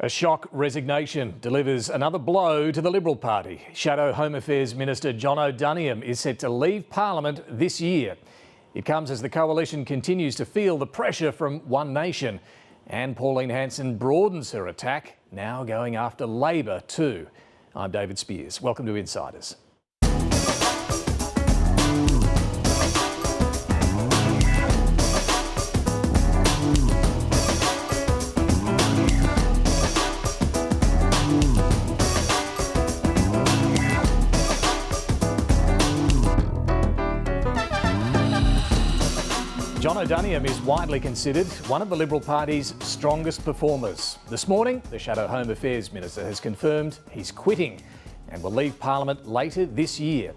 A shock resignation delivers another blow to the Liberal Party. Shadow Home Affairs Minister John O'Daniam is set to leave Parliament this year. It comes as the coalition continues to feel the pressure from One Nation. And Pauline Hanson broadens her attack, now going after Labor too. I'm David Spears. Welcome to Insiders. John O'Daniam is widely considered one of the Liberal Party's strongest performers. This morning, the Shadow Home Affairs Minister has confirmed he's quitting and will leave Parliament later this year.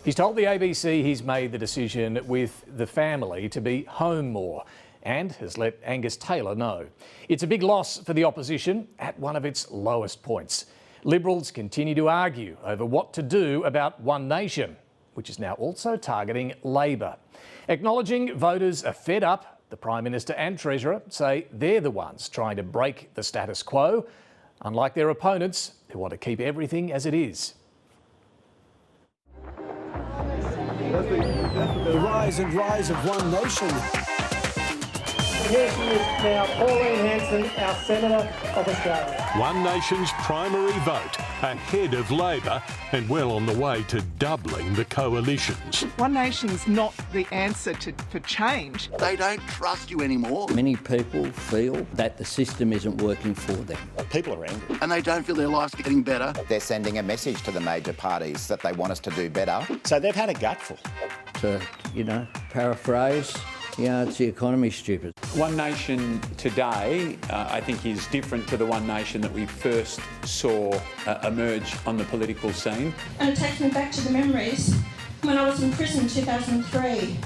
He's told the ABC he's made the decision with the family to be home more and has let Angus Taylor know. It's a big loss for the opposition at one of its lowest points. Liberals continue to argue over what to do about One Nation, which is now also targeting Labor. Acknowledging voters are fed up, the Prime Minister and Treasurer say they're the ones trying to break the status quo, unlike their opponents who want to keep everything as it is. The rise and rise of One Nation. Here she is now, Pauline Hanson, our Senator of Australia. One Nation's primary vote ahead of Labor and well on the way to doubling the coalitions. One Nation's not the answer for change. They don't trust you anymore. Many people feel that the system isn't working for them. People are angry. And they don't feel their lives are getting better. They're sending a message to the major parties that they want us to do better. So they've had a gutful. To, paraphrase, it's the economy, stupid. One Nation today, I think, is different to the One Nation that we first saw emerge on the political scene. And it takes me back to the memories when I was in prison in 2003.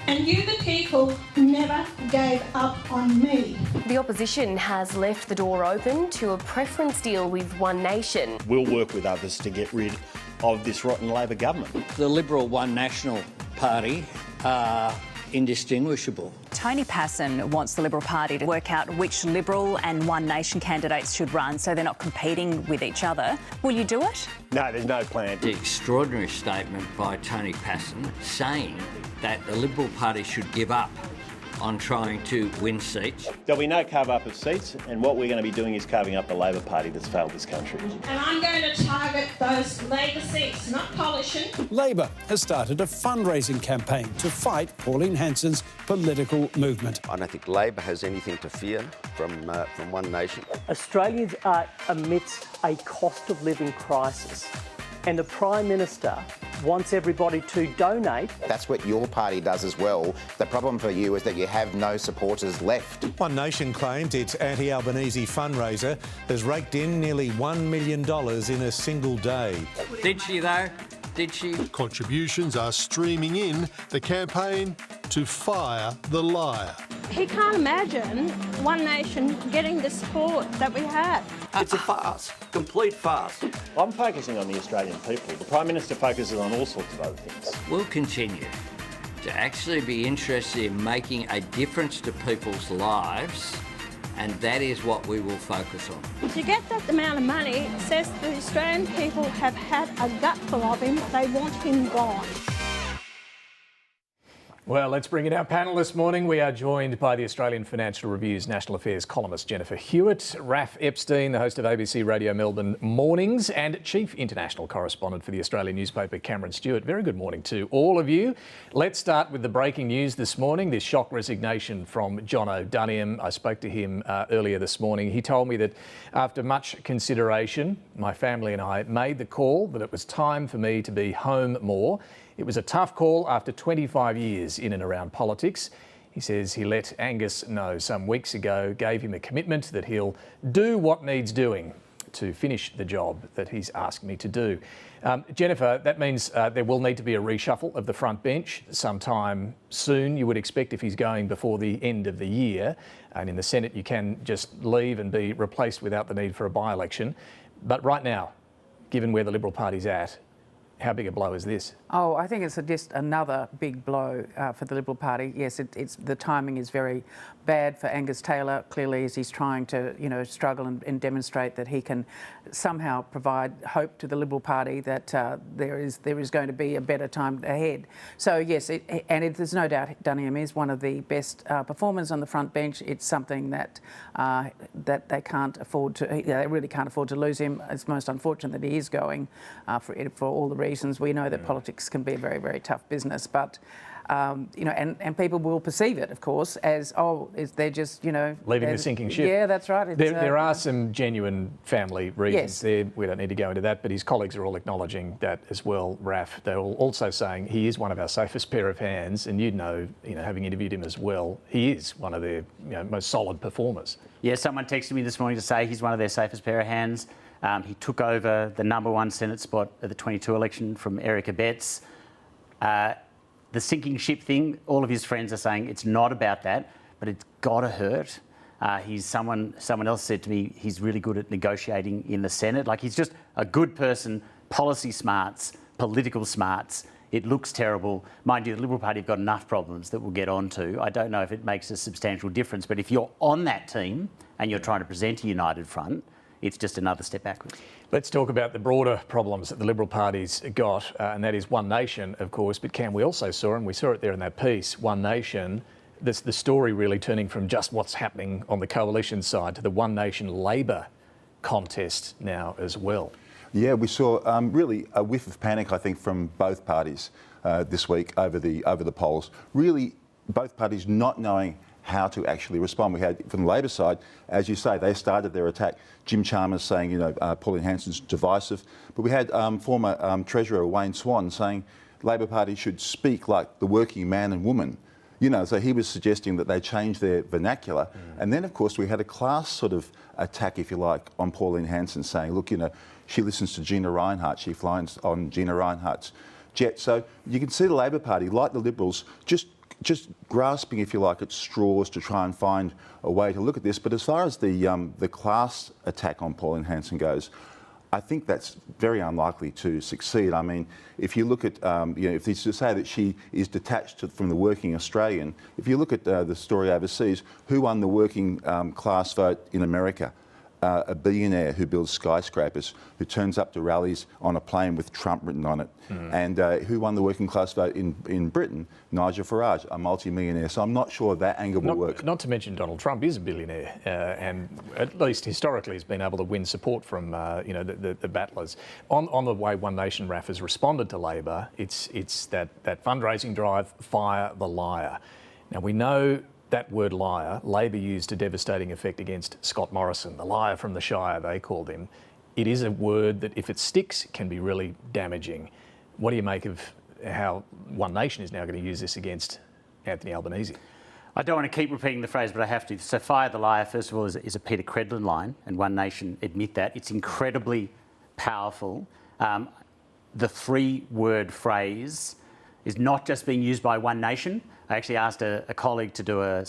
And you, the people, never gave up on me. The opposition has left the door open to a preference deal with One Nation. We'll work with others to get rid of this rotten Labor government. The Liberal One National Party are indistinguishable. Tony Passon wants the Liberal Party to work out which Liberal and One Nation candidates should run so they're not competing with each other. Will you do it? No, there's no plan. The extraordinary statement by Tony Passon saying that the Liberal Party should give up on trying to win seats. There'll be no carve-up of seats, and what we're going to be doing is carving up the Labor Party that's failed this country. And I'm going to target those Labor seats, not coalition. Labor has started a fundraising campaign to fight Pauline Hanson's political movement. I don't think Labor has anything to fear from One Nation. Australians are amidst a cost of living crisis, and the Prime Minister wants everybody to donate. That's what your party does as well. The problem for you is that you have no supporters left. One Nation claims its anti-Albanese fundraiser has raked in nearly $1 million in a single day. Did she though? Did she? Contributions are streaming in the campaign to fire the liar. He can't imagine One Nation getting the support that we have. It's a farce, complete farce. I'm focusing on the Australian people. The Prime Minister focuses on all sorts of other things. We'll continue to actually be interested in making a difference to people's lives, and that is what we will focus on. To get that amount of money says the Australian people have had a gutful of him. They want him gone. Well, let's bring in our panel this morning. We are joined by the Australian Financial Review's National Affairs columnist Jennifer Hewitt, Raph Epstein, the host of ABC Radio Melbourne Mornings, and Chief International Correspondent for the Australian newspaper Cameron Stewart. Very good morning to all of you. Let's start with the breaking news this morning, this shock resignation from John O'Daniam. I spoke to him earlier this morning. He told me that after much consideration, my family and I made the call that it was time for me to be home more. It was a tough call after 25 years in and around politics. He says he let Angus know some weeks ago, gave him a commitment that he'll do what needs doing to finish the job that he's asked me to do. Jennifer, that means there will need to be a reshuffle of the front bench sometime soon, you would expect, if he's going before the end of the year. And in the Senate, you can just leave and be replaced without the need for a by-election. But right now, given where the Liberal Party's at, How big a blow is this? Oh, I think it's just another big blow for the Liberal Party. Yes, it's the timing is very bad for Angus Taylor, clearly, as he's trying to, struggle and demonstrate that he can somehow provide hope to the Liberal Party that there is going to be a better time ahead. So yes, there's no doubt Dunningham is one of the best performers on the front bench. It's something that that they can't afford to. They really can't afford to lose him. It's most unfortunate that he is going for all the reasons. We know that politics can be a very, very tough business, but and people will perceive it, of course, as they're just leaving the sinking ship. Yeah, that's right. There are some genuine family reasons there. We don't need to go into that, but his colleagues are all acknowledging that as well. Raf, they're all also saying he is one of our safest pair of hands, and having interviewed him as well, he is one of their most solid performers. Yeah, someone texted me this morning to say he's one of their safest pair of hands. He took over the #1 Senate spot at the 22 election from Erica Betts. The sinking ship thing, all of his friends are saying it's not about that, but it's got to hurt. Someone else said to me he's really good at negotiating in the Senate. Like, he's just a good person, policy smarts, political smarts. It looks terrible. Mind you, the Liberal Party have got enough problems that we'll get on to. I don't know if it makes a substantial difference, but if you're on that team and you're trying to present a united front, it's just another step backwards. Let's talk about the broader problems that the Liberal Party's got, and that is One Nation, of course. But Cam, we also saw, and we saw it there in that piece, One Nation, the story really turning from just what's happening on the coalition side to the One Nation Labor contest now as well. Yeah, we saw really a whiff of panic, I think, from both parties this week over the polls. Really, both parties not knowing how to actually respond. We had, from the Labor side, as you say, they started their attack. Jim Chalmers saying, Pauline Hanson's divisive. But we had former Treasurer Wayne Swan saying Labor Party should speak like the working man and woman. So he was suggesting that they change their vernacular. And then, of course, we had a class sort of attack, if you like, on Pauline Hanson saying, look, she listens to Gina Rinehart. She flies on Gina Rinehart's jet. So you can see the Labor Party, like the Liberals, just grasping, if you like, at straws to try and find a way to look at this. But as far as the class attack on Pauline Hanson goes, I think that's very unlikely to succeed. I mean, if you look at, if it's to say that she is detached from the working Australian, if you look at the story overseas, who won the working class vote in America? A billionaire who builds skyscrapers, who turns up to rallies on a plane with Trump written on it. And who won the working class vote in Britain? Nigel Farage, a multi-millionaire. So I'm not sure that angle will work. Not to mention Donald Trump is a billionaire and at least historically has been able to win support from the battlers. On the way One Nation RAF has responded to Labor, it's that fundraising drive, fire the liar. Now we know that word liar, Labor used a devastating effect against Scott Morrison, the liar from the Shire, they called him. It is a word that, if it sticks, can be really damaging. What do you make of how One Nation is now going to use this against Anthony Albanese? I don't want to keep repeating the phrase, but I have to. So fire the liar, first of all, is a Peter Credlin line, and One Nation admit that. It's incredibly powerful. The three-word phrase is not just being used by One Nation. I actually asked a colleague to do a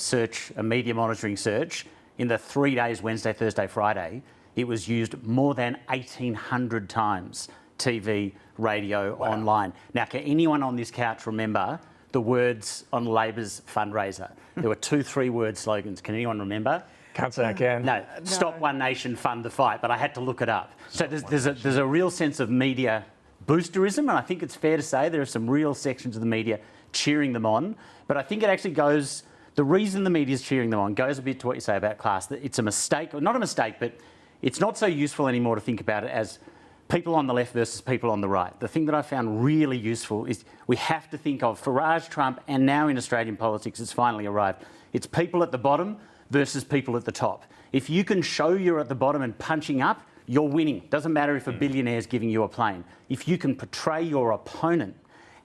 media monitoring search. In the 3 days, Wednesday, Thursday, Friday, it was used more than 1,800 times. TV, radio, online. Now, can anyone on this couch remember the words on Labor's fundraiser? There were 2 3-word slogans. Can anyone remember? Can't say I can. No. Stop One Nation, fund the fight. But I had to look it up. So there's a real sense of media boosterism, and I think it's fair to say there are some real sections of the media cheering them on. But I think it actually goes, the reason the media is cheering them on goes a bit to what you say about class, that it's a mistake, or not a mistake, but it's not so useful anymore to think about it as people on the left versus people on the right. The thing that I found really useful is we have to think of Farage, Trump, and now in Australian politics it's finally arrived. It's people at the bottom versus people at the top. If you can show you're at the bottom and punching up, you're winning. Doesn't matter if a billionaire's giving you a plane. If you can portray your opponent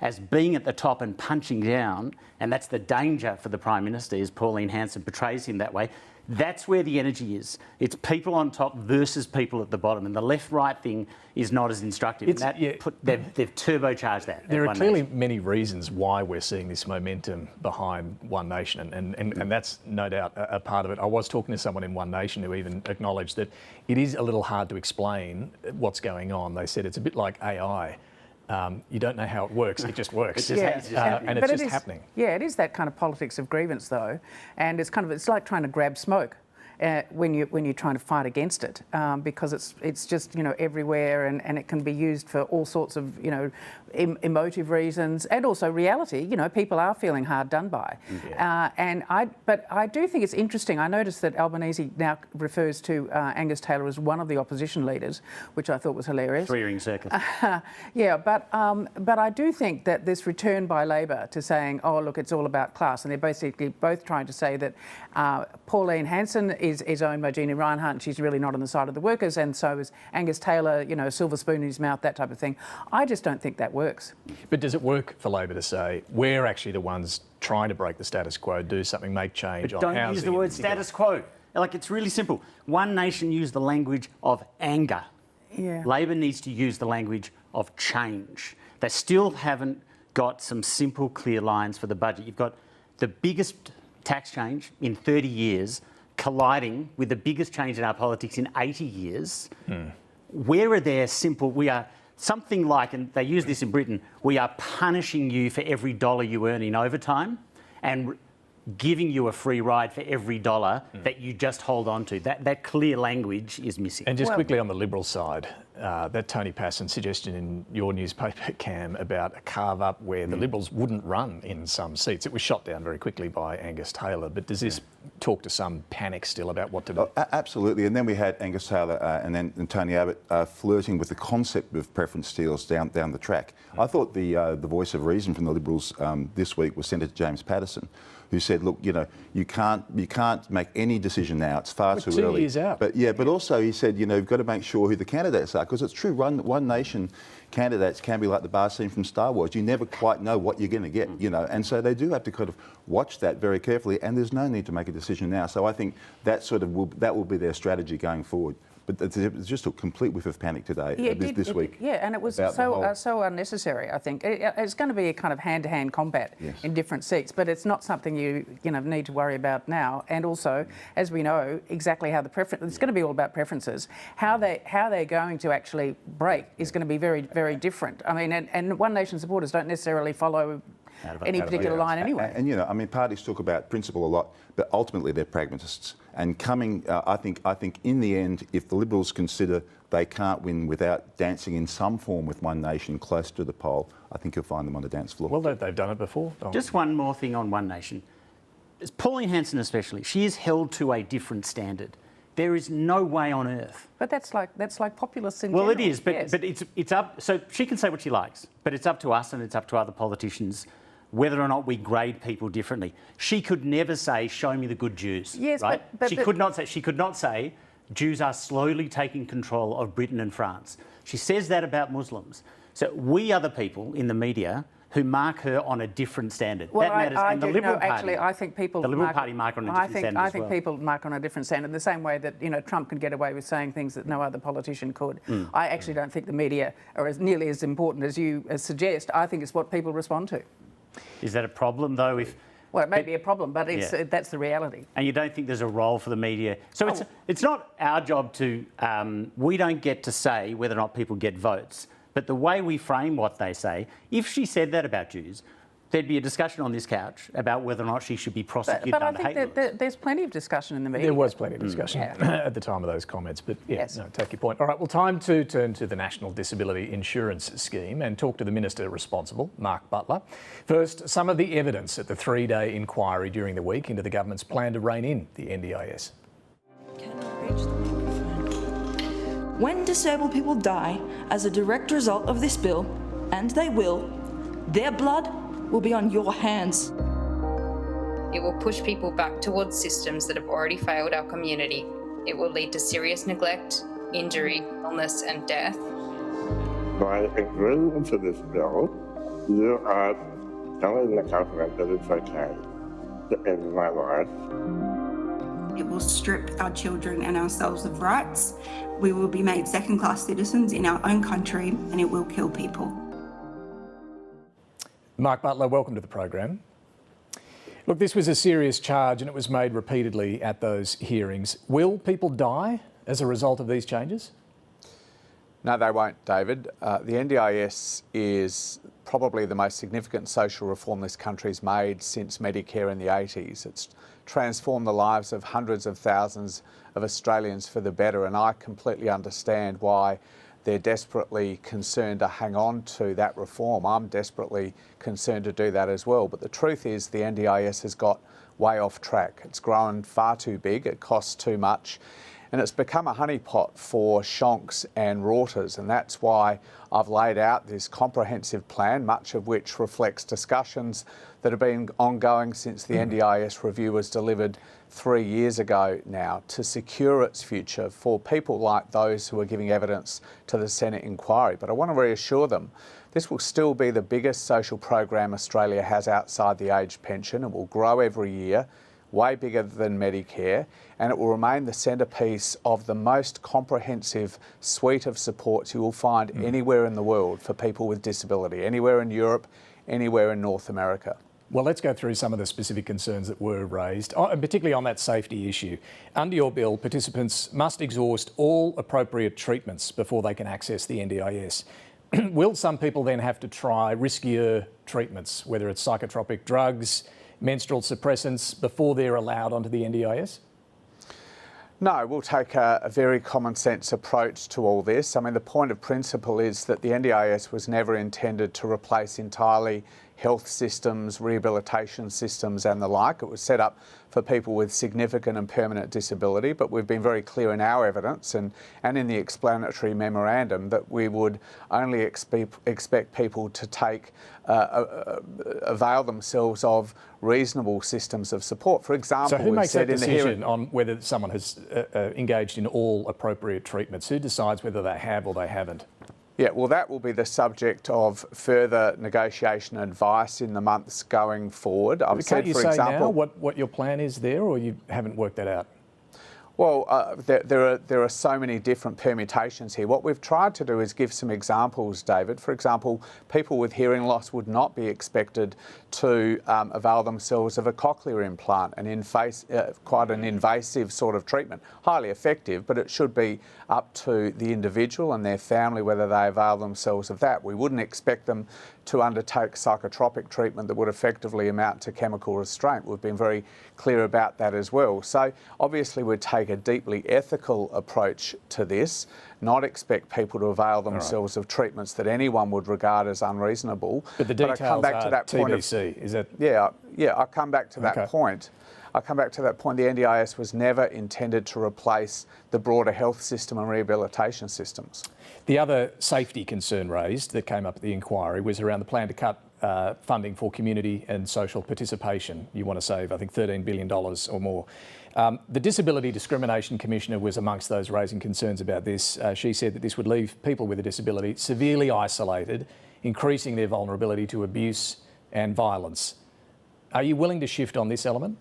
as being at the top and punching down, and that's the danger for the Prime Minister, is Pauline Hanson portrays him that way. That's where the energy is. It's people on top versus people at the bottom, and the left-right thing is not as instructive. They've turbocharged that. There are clearly many reasons why we're seeing this momentum behind One Nation, and that's no doubt a part of it. I was talking to someone in One Nation who even acknowledged that it is a little hard to explain what's going on. They said it's a bit like AI. You don't know how it works. It just works. And it's just happening. Yeah, it is that kind of politics of grievance, though, and it's like trying to grab smoke. When you're trying to fight against it, because it's just everywhere, and it can be used for all sorts of emotive reasons, and also reality. People are feeling hard done by, but I do think it's interesting. I noticed that Albanese now refers to Angus Taylor as one of the opposition leaders, which I thought was hilarious. Three-ring circus. Yeah, but I do think that this return by Labor to saying, oh look, it's all about class, and they're basically both trying to say that Pauline Hanson is owned by Jeannie Reinhardt, and she's really not on the side of the workers, and so is Angus Taylor, silver spoon in his mouth, that type of thing. I just don't think that works. But does it work for Labor to say, we're actually the ones trying to break the status quo, do something, make change on housing? Don't use the word status quo. Like, it's really simple. One Nation used the language of anger. Yeah. Labor needs to use the language of change. They still haven't got some simple, clear lines for the budget. You've got the biggest tax change in 30 years colliding with the biggest change in our politics in 80 years. Where are there simple... We are something like, and they use this in Britain, we are punishing you for every dollar you earn in overtime and giving you a free ride for every dollar that you just hold on to. That clear language is missing. And just quickly on the Liberal side, that Tony Passon suggestion in your newspaper, Cam, about a carve-up where the Liberals wouldn't run in some seats. It was shot down very quickly by Angus Taylor, but does this talk to some panic still about what to do? Absolutely, and then we had Angus Taylor and Tony Abbott flirting with the concept of preference deals down the track. I thought the voice of reason from the Liberals this week was Senator James Patterson, who said, look, you can't make any decision now. It's far too early. 2 years out. But also he said, you've got to make sure who the candidates are, because it's true, one nation candidates can be like the bar scene from Star Wars. You never quite know what you're going to get, and so they do have to kind of watch that very carefully, and there's no need to make a decision now. So I think that will be their strategy going forward. But it's just a complete whiff of panic today, this week. Yeah, and it was so unnecessary, I think. It's going to be a kind of hand-to-hand combat in different seats, but it's not something you need to worry about now. And also, as we know, exactly how it's going to be all about preferences. How they're going to actually break is going to be very, very different. I mean, and One Nation supporters don't necessarily follow any particular line anyway. And parties talk about principle a lot, but ultimately they're pragmatists. And I think in the end, if the Liberals consider they can't win without dancing in some form with One Nation close to the poll, I think you'll find them on the dance floor. Well, they've done it before. Just one more thing on One Nation. Pauline Hanson especially, she is held to a different standard. There is no way on earth. But that's like populists in general. Well, it is, but it's up. So she can say what she likes, but it's up to us and it's up to other politicians whether or not we grade people differently. She could never say, "Show me the good Jews." Yes, right? but she could not say. She could not say, "Jews are slowly taking control of Britain and France." She says that about Muslims. So we are the people in the media who mark her on a different standard. Well, that matters. And the Liberal Party, actually, I think people. The Liberal Party mark on a different standard I as think well. people mark on a different standard, the same way that Trump can get away with saying things that no other politician could. I actually don't think the media are nearly as important as you suggest. I think it's what people respond to. Is that a problem, though? Well, it may be a problem, but that's the reality. And you don't think there's a role for the media? So it's not our job to... we don't get to say whether or not people get votes, but the way we frame what they say, if she said that about Jews, there'd be a discussion on this couch about whether or not she should be prosecuted but under hate laws. I think there's plenty of discussion in the media. There was plenty of discussion at the time of those comments, but take your point. All right, well, time to turn to the National Disability Insurance Scheme and talk to the Minister responsible, Mark Butler. First, some of the evidence at the 3-day inquiry during the week into the government's plan to rein in the NDIS. When disabled people die as a direct result of this bill, and they will, their blood will be on your hands. It will push people back towards systems that have already failed our community. It will lead to serious neglect, injury, illness and death. By agreeing to this bill, you are telling the government that it's okay to end my life. It will strip our children and ourselves of rights. We will be made second-class citizens in our own country, and it will kill people. Mark Butler, welcome to the program. Look, this was a serious charge and it was made repeatedly at those hearings. Will people die as a result of these changes? No, they won't, David. The NDIS is probably the most significant social reform this country's made since Medicare in the 80s. It's transformed the lives of hundreds of thousands of Australians for the better, and I completely understand why they're desperately concerned to hang on to that reform. I'm desperately concerned to do that as well. But the truth is the NDIS has got way off track. It's grown far too big, it costs too much, and it's become a honeypot for shonks and rorters, and that's why I've laid out this comprehensive plan, much of which reflects discussions that have been ongoing since the NDIS review was delivered 3 years ago now, to secure its future for people like those who are giving evidence to the Senate inquiry. But I want to reassure them this will still be the biggest social program Australia has outside the age pension. It will grow every year, way bigger than Medicare, and it will remain the centrepiece of the most comprehensive suite of supports you will find anywhere in the world for people with disability, anywhere in Europe, anywhere in North America. Well, let's go through some of the specific concerns that were raised, particularly on that safety issue. Under your bill, participants must exhaust all appropriate treatments before they can access the NDIS. Will some people then have to try riskier treatments, whether it's psychotropic drugs, menstrual suppressants, before they're allowed onto the NDIS? No, we'll take a very common sense approach to all this. I mean, the point of principle is that the NDIS was never intended to replace entirely health systems, rehabilitation systems and the like. It was set up for people with significant and permanent disability, but we've been very clear in our evidence and in the explanatory memorandum that we would only expect people to take, avail themselves of reasonable systems of support. For example, so who makes that decision on whether someone has engaged in all appropriate treatments? Who decides whether they have or they haven't? Yeah, well, that will be the subject of further negotiation and advice in the months going forward. I've said, for example, now what your plan is there, or you haven't worked that out? Well, there are so many different permutations here. What we've tried to do is give some examples, David. For example, people with hearing loss would not be expected to avail themselves of a cochlear implant, quite an invasive sort of treatment. Highly effective, but it should be up to the individual and their family whether they avail themselves of that. We wouldn't expect them to undertake psychotropic treatment that would effectively amount to chemical restraint. We've been very clear about that as well. So obviously we'd take a deeply ethical approach to this, not expect people to avail themselves of treatments that anyone would regard as unreasonable. But the details I come back are to that TBC, is that? Yeah, I come back to that point. I come back to that point. The NDIS was never intended to replace the broader health system and rehabilitation systems. The other safety concern raised that came up at the inquiry was around the plan to cut funding for community and social participation. You want to save, I think, $13 billion or more. The Disability Discrimination Commissioner was amongst those raising concerns about this. She said that this would leave people with a disability severely isolated, increasing their vulnerability to abuse and violence. Are you willing to shift on this element?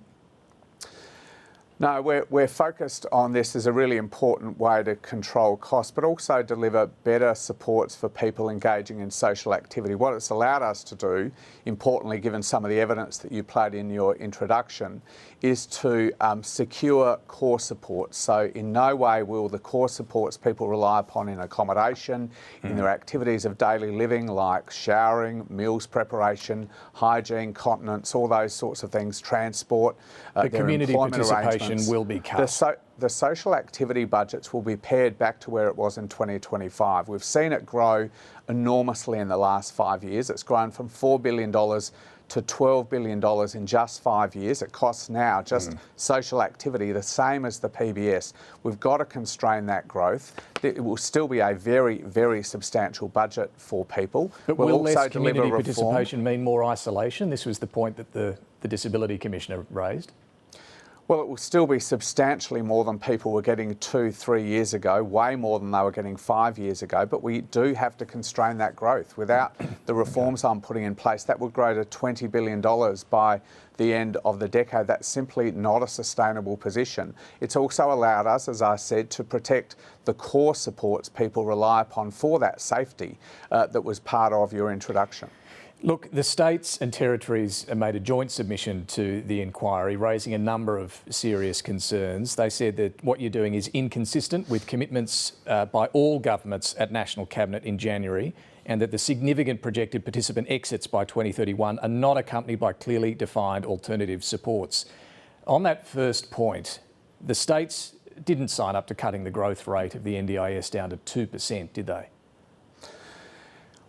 No, we're focused on this as a really important way to control costs, but also deliver better supports for people engaging in social activity. What it's allowed us to do, importantly, given some of the evidence that you played in your introduction, is to secure core supports. So in no way will the core supports people rely upon in accommodation, in their activities of daily living like showering, meals preparation, hygiene, continence, all those sorts of things, transport, the community participation will be cut. The social activity budgets will be pared back to where it was in 2025. We've seen it grow enormously in the last 5 years. It's grown from $4 billion to $12 billion in just 5 years. It costs now just social activity the same as the PBS. We've got to constrain that growth. It will still be a very, very substantial budget for people. But will less community participation mean more isolation? This was the point that the Disability Commissioner raised. Well, it will still be substantially more than people were getting 2-3 years ago, way more than they were getting 5 years ago, but we do have to constrain that growth. Without the reforms I'm putting in place, that would grow to $20 billion by the end of the decade. That's simply not a sustainable position. It's also allowed us, as I said, to protect the core supports people rely upon for that safety that was part of your introduction. Look, the states and territories made a joint submission to the inquiry, raising a number of serious concerns. They said that what you're doing is inconsistent with commitments by all governments at National Cabinet in January, and that the significant projected participant exits by 2031 are not accompanied by clearly defined alternative supports. On that first point, the states didn't sign up to cutting the growth rate of the NDIS down to 2%, did they?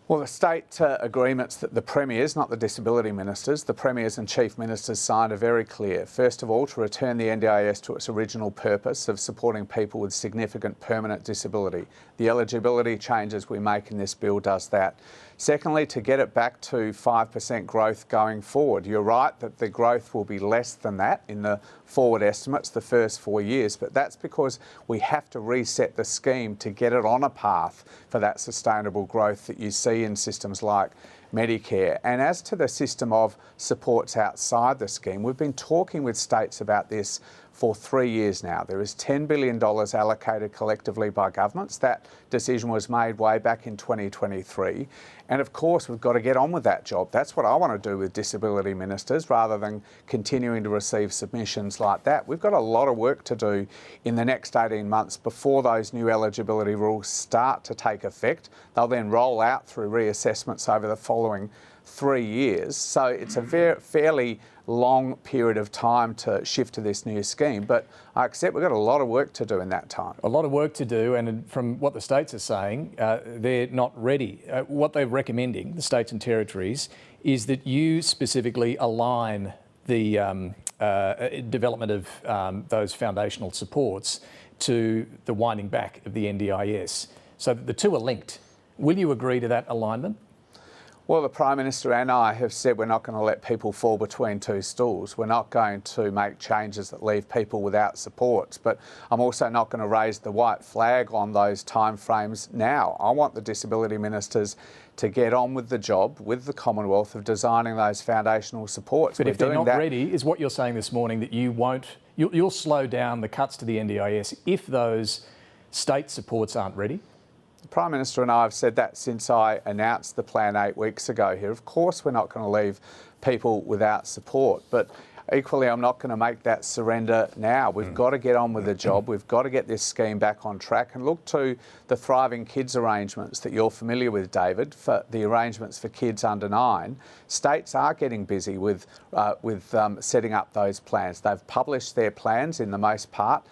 Well, the state agreements that the premiers, not the disability ministers, the premiers and chief ministers signed are very clear. First of all, to return the NDIS to its original purpose of supporting people with significant permanent disability. The eligibility changes we make in this bill does that. Secondly, to get it back to 5% growth going forward. You're right that the growth will be less than that in the forward estimates the first 4 years, but that's because we have to reset the scheme to get it on a path for that sustainable growth that you see in systems like Medicare. And as to the system of supports outside the scheme, we've been talking with states about this for 3 years now. There is $10 billion allocated collectively by governments. That decision was made way back in 2023. And of course, we've got to get on with that job. That's what I want to do with disability ministers, rather than continuing to receive submissions like that. We've got a lot of work to do in the next 18 months before those new eligibility rules start to take effect. They'll then roll out through reassessments over the following 3 years. So it's a fairly long period of time to shift to this new scheme, but I accept we've got a lot of work to do in that time. A lot of work to do, and from what the states are saying, they're not ready. What they're recommending, the states and territories, is that you specifically align the development of those foundational supports to the winding back of the NDIS, so that the two are linked. Will you agree to that alignment? Well, the Prime Minister and I have said we're not going to let people fall between two stools. We're not going to make changes that leave people without supports, but I'm also not going to raise the white flag on those timeframes now. I want the disability ministers to get on with the job with the Commonwealth of designing those foundational supports. But if they're not ready, is what you're saying this morning, that you'll slow down the cuts to the NDIS if those state supports aren't ready? The Prime Minister and I have said that since I announced the plan 8 weeks ago here. Of course, we're not going to leave people without support, but equally, I'm not going to make that surrender now. We've got to get on with the job. We've got to get this scheme back on track and look to the Thriving Kids arrangements that you're familiar with, David, for the arrangements for kids under 9. States are getting busy with setting up those plans. They've published their plans in the most part.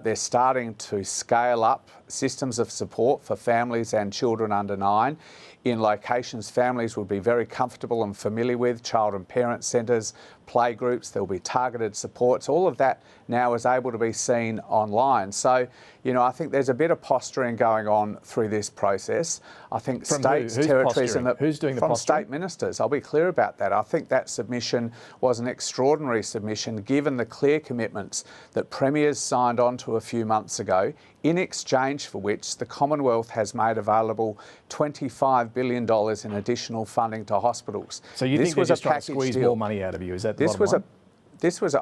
They're starting to scale up systems of support for families and children under 9 in locations families would be very comfortable and familiar with, child and parent centres, playgroups. There will be targeted supports. All of that now is able to be seen online. So, you know, I think there's a bit of posturing going on through this process. I think from states, who's territories, posturing? and who's doing the from posturing? state ministers. I'll be clear about that. I think that submission was an extraordinary submission, given the clear commitments that premiers signed on to a few months ago, in exchange for which the Commonwealth has made available $25 billion in additional funding to hospitals. So you think they're just trying to squeeze more money out of you? Is that the bottom line?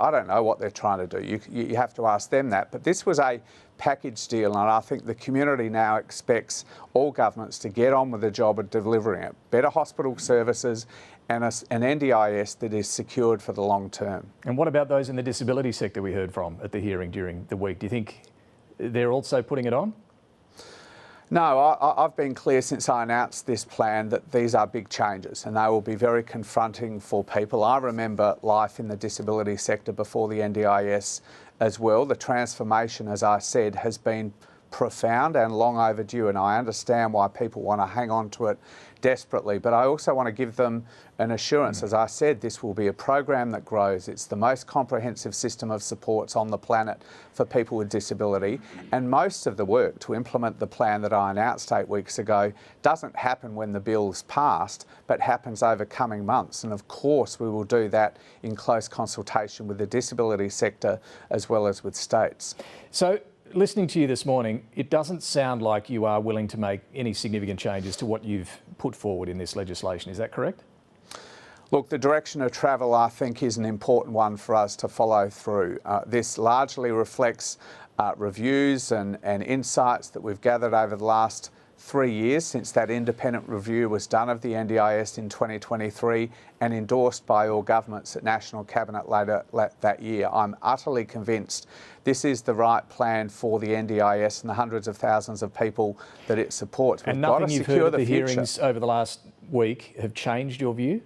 I don't know what they're trying to do. You have to ask them that. But this was a package deal, and I think the community now expects all governments to get on with the job of delivering it. Better hospital services and an NDIS that is secured for the long term. And what about those in the disability sector we heard from at the hearing during the week? Do you think they're also putting it on? No, I've been clear since I announced this plan that these are big changes and they will be very confronting for people. I remember life in the disability sector before the NDIS as well. The transformation, as I said, has been profound and long overdue, and I understand why people want to hang on to it desperately, but I also want to give them an assurance. As I said, this will be a program that grows. It's the most comprehensive system of supports on the planet for people with disability, and most of the work to implement the plan that I announced 8 weeks ago doesn't happen when the bill's passed, but happens over coming months. And of course we will do that in close consultation with the disability sector as well as with states. So, listening to you this morning, it doesn't sound like you are willing to make any significant changes to what you've put forward in this legislation. Is that correct? Look, the direction of travel, I think, is an important one for us to follow through. This largely reflects reviews and insights that we've gathered over the last 3 years since that independent review was done of the NDIS in 2023 and endorsed by all governments at National Cabinet later that year. I'm utterly convinced this is the right plan for the NDIS and the hundreds of thousands of people that it supports. And nothing you've heard at the hearings over the last week have changed your view?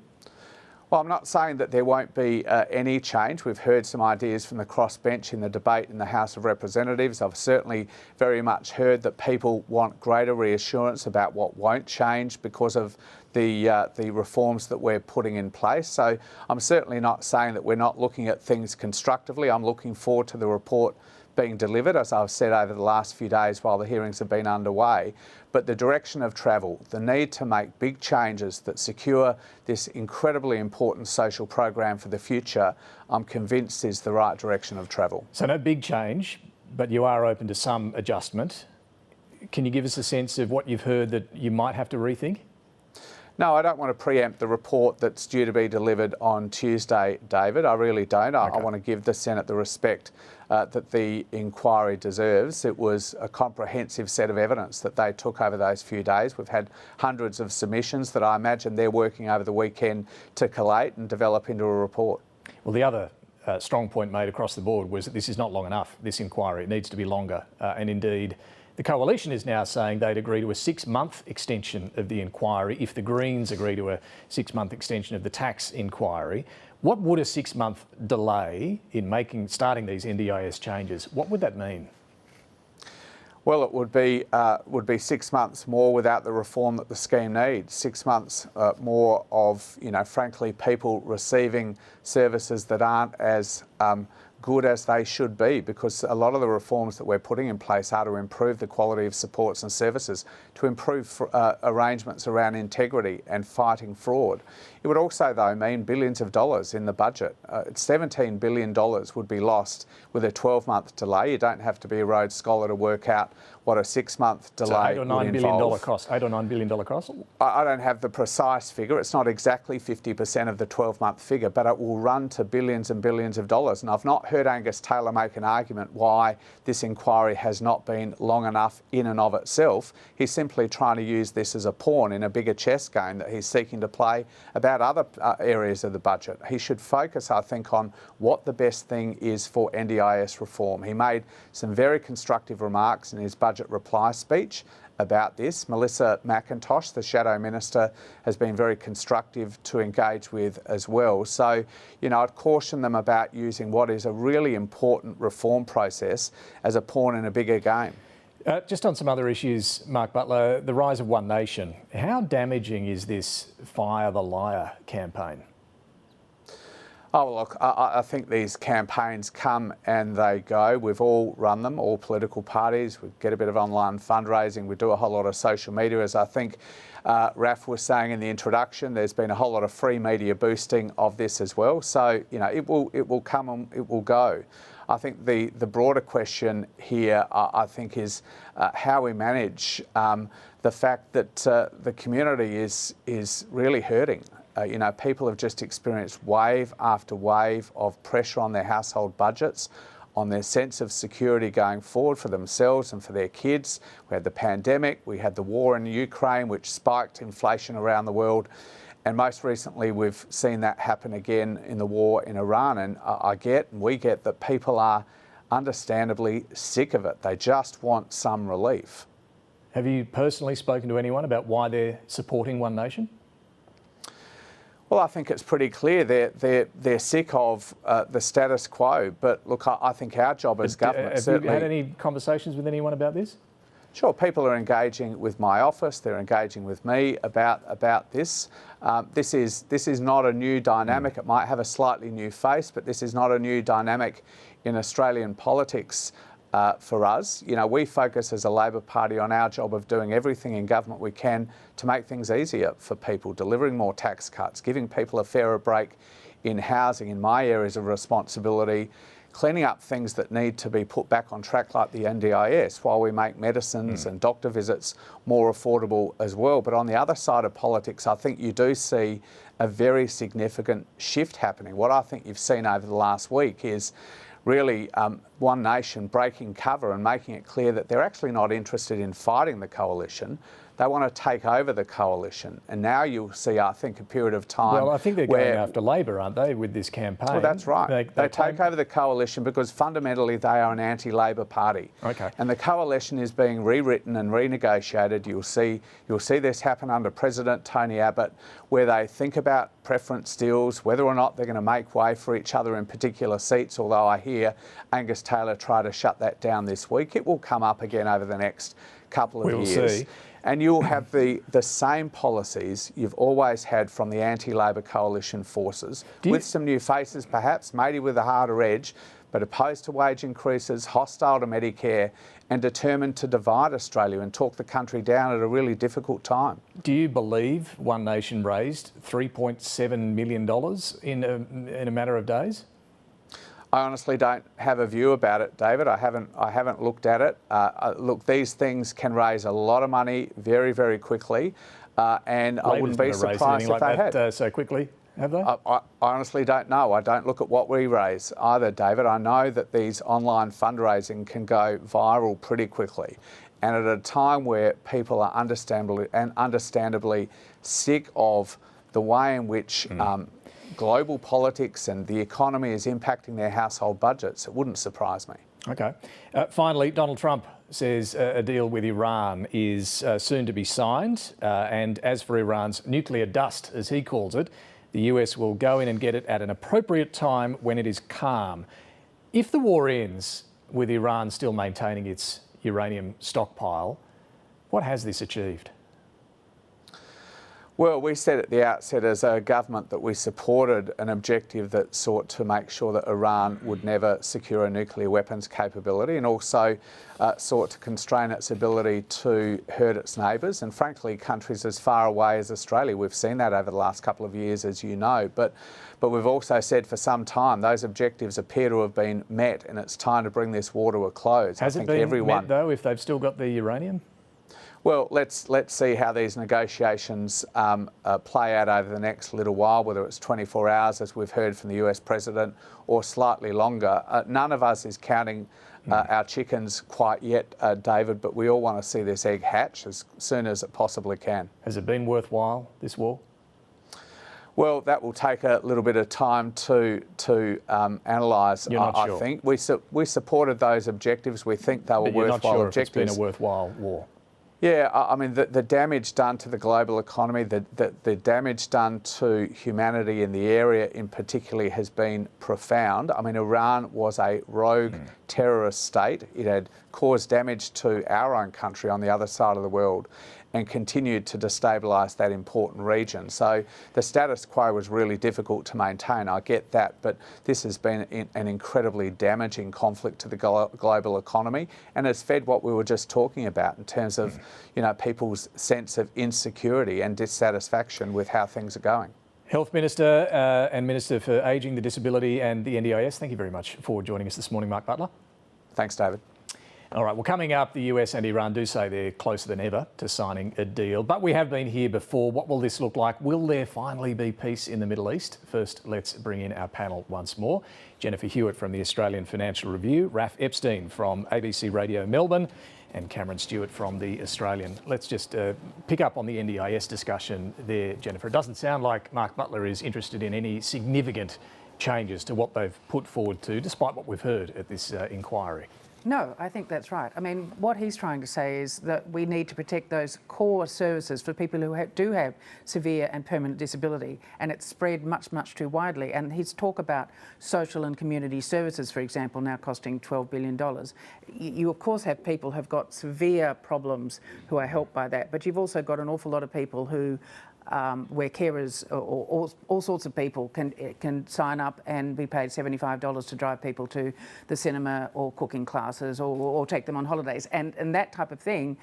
Well, I'm not saying that there won't be any change. We've heard some ideas from the crossbench in the debate in the House of Representatives. I've certainly very much heard that people want greater reassurance about what won't change because of the reforms that we're putting in place. So I'm certainly not saying that we're not looking at things constructively. I'm looking forward to the report being delivered, as I've said over the last few days while the hearings have been underway. But the direction of travel, the need to make big changes that secure this incredibly important social program for the future, I'm convinced is the right direction of travel. So no big change, but you are open to some adjustment. Can you give us a sense of what you've heard that you might have to rethink? No, I don't want to preempt the report that's due to be delivered on Tuesday, David. I really don't. I want to give the Senate the respect that the inquiry deserves. It was a comprehensive set of evidence that they took over those few days. We've had hundreds of submissions that I imagine they're working over the weekend to collate and develop into a report. Well, the other strong point made across the board was that this is not long enough, this inquiry. It needs to be longer. And indeed, the Coalition is now saying they'd agree to a 6-month extension of the inquiry if the Greens agree to a 6-month extension of the tax inquiry. What would a 6-month delay in starting these NDIS changes, what would that mean? Well, it would be 6 months more without the reform that the scheme needs. 6 months more of, frankly, people receiving services that aren't as good as they should be, because a lot of the reforms that we're putting in place are to improve the quality of supports and services, to improve arrangements around integrity and fighting fraud. It would also, though, mean billions of dollars in the budget. $17 billion would be lost with a 12-month delay. You don't have to be a Rhodes Scholar to work out what a 6-month delay $8 or $9 billion cost. $8 or $9 billion cost? I don't have the precise figure. It's not exactly 50% of the 12-month figure, but it will run to billions and billions of dollars. And I've not heard Angus Taylor make an argument why this inquiry has not been long enough in and of itself. He's simply trying to use this as a pawn in a bigger chess game that he's seeking to play about other areas of the budget. He should focus, I think, on what the best thing is for NDIS reform. He made some very constructive remarks in his budget reply speech about this. Melissa McIntosh, the Shadow Minister, has been very constructive to engage with as well. So, I'd caution them about using what is a really important reform process as a pawn in a bigger game. Just on some other issues, Mark Butler, the rise of One Nation. How damaging is this Fire the Liar campaign? Oh, look, I think these campaigns come and they go. We've all run them, all political parties. We get a bit of online fundraising. We do a whole lot of social media. As I think Raf was saying in the introduction, there's been a whole lot of free media boosting of this as well. So, it will come and it will go. I think the broader question here, I think, is how we manage the fact that the community is really hurting. People have just experienced wave after wave of pressure on their household budgets, on their sense of security going forward for themselves and for their kids. We had the pandemic, we had the war in Ukraine, which spiked inflation around the world. And most recently, we've seen that happen again in the war in Iran. And we get that people are understandably sick of it. They just want some relief. Have you personally spoken to anyone about why they're supporting One Nation? Well, I think it's pretty clear they're sick of the status quo. But look, I think our job as government Have you had any conversations with anyone about this? Sure, people are engaging with my office. They're engaging with me about this. This is not a new dynamic. It might have a slightly new face, but this is not a new dynamic in Australian politics. For us, we focus as a Labor Party on our job of doing everything in government we can to make things easier for people, delivering more tax cuts, giving people a fairer break in housing, in my areas of responsibility, cleaning up things that need to be put back on track like the NDIS, while we make medicines and doctor visits more affordable as well. But on the other side of politics, I think you do see a very significant shift happening. What I think you've seen over the last week is really One Nation breaking cover and making it clear that they're actually not interested in fighting the coalition. They want to take over the coalition. And now you'll see, I think, a period of time. Well, I think they're going after Labor, aren't they, with this campaign? Well, that's right. They take over the coalition because fundamentally they are an anti-Labor party. Okay. And the coalition is being rewritten and renegotiated. You'll see this happen under President Tony Abbott, where they think about preference deals, whether or not they're going to make way for each other in particular seats, although I hear Angus Taylor try to shut that down this week. It will come up again over the next couple of years. We'll see. And you'll have the same policies you've always had from the anti-Labor coalition forces, with some new faces perhaps, maybe with a harder edge, but opposed to wage increases, hostile to Medicare, and determined to divide Australia and talk the country down at a really difficult time. Do you believe One Nation raised $3.7 million in a matter of days? I honestly don't have a view about it, David. I haven't looked at it. Look, these things can raise a lot of money very, very quickly, and I wouldn't be surprised if they had. So quickly, have they? I honestly don't know. I don't look at what we raise either, David. I know that these online fundraising can go viral pretty quickly, and at a time where people are understandably sick of the way in which global politics and the economy is impacting their household budgets, it wouldn't surprise me. Okay. Finally, Donald Trump says a deal with Iran is soon to be signed. And as for Iran's nuclear dust, as he calls it, the US will go in and get it at an appropriate time when it is calm. If the war ends with Iran still maintaining its uranium stockpile, what has this achieved? Well, we said at the outset as a government that we supported an objective that sought to make sure that Iran would never secure a nuclear weapons capability, and also sought to constrain its ability to hurt its neighbours and, frankly, countries as far away as Australia. We've seen that over the last couple of years, as you know. But we've also said for some time those objectives appear to have been met, and it's time to bring this war to a close. Has it been met, though, if they've still got the uranium? Well, let's see how these negotiations play out over the next little while, whether it's 24 hours, as we've heard from the US President, or slightly longer. None of us is counting our chickens quite yet, David, but we all want to see this egg hatch as soon as it possibly can. Has it been worthwhile, this war? Well, that will take a little bit of time to analyse, I think. We supported those objectives. We think they were worthwhile objectives. It's been a worthwhile war. Yeah, I mean, the damage done to the global economy, the damage done to humanity in the area in particular has been profound. I mean, Iran was a rogue terrorist state. It had caused damage to our own country on the other side of the world and continued to destabilise that important region. So the status quo was really difficult to maintain, I get that, but this has been an incredibly damaging conflict to the global economy and has fed what we were just talking about in terms of, you know, people's sense of insecurity and dissatisfaction with how things are going. Health Minister and Minister for Ageing, the Disability and the NDIS, thank you very much for joining us this morning, Mark Butler. Thanks, David. All right, well, coming up, the US and Iran do say they're closer than ever to signing a deal, but we have been here before. What will this look like? Will there finally be peace in the Middle East? First, let's bring in our panel once more. Jennifer Hewitt from the Australian Financial Review, Raph Epstein from ABC Radio Melbourne, and Cameron Stewart from The Australian. Let's just pick up on the NDIS discussion there, Jennifer. It doesn't sound like Mark Butler is interested in any significant changes to what they've put forward to, despite what we've heard at this inquiry. No, I think that's right. I mean, what he's trying to say is that we need to protect those core services for people who do have severe and permanent disability, and it's spread much, much too widely. And his talk about social and community services, for example, now costing $12 billion. You, of course, have people who've got severe problems who are helped by that, but you've also got an awful lot of people who where carers or all sorts of people can sign up and be paid $75 to drive people to the cinema or cooking classes or take them on holidays. And that type of thing,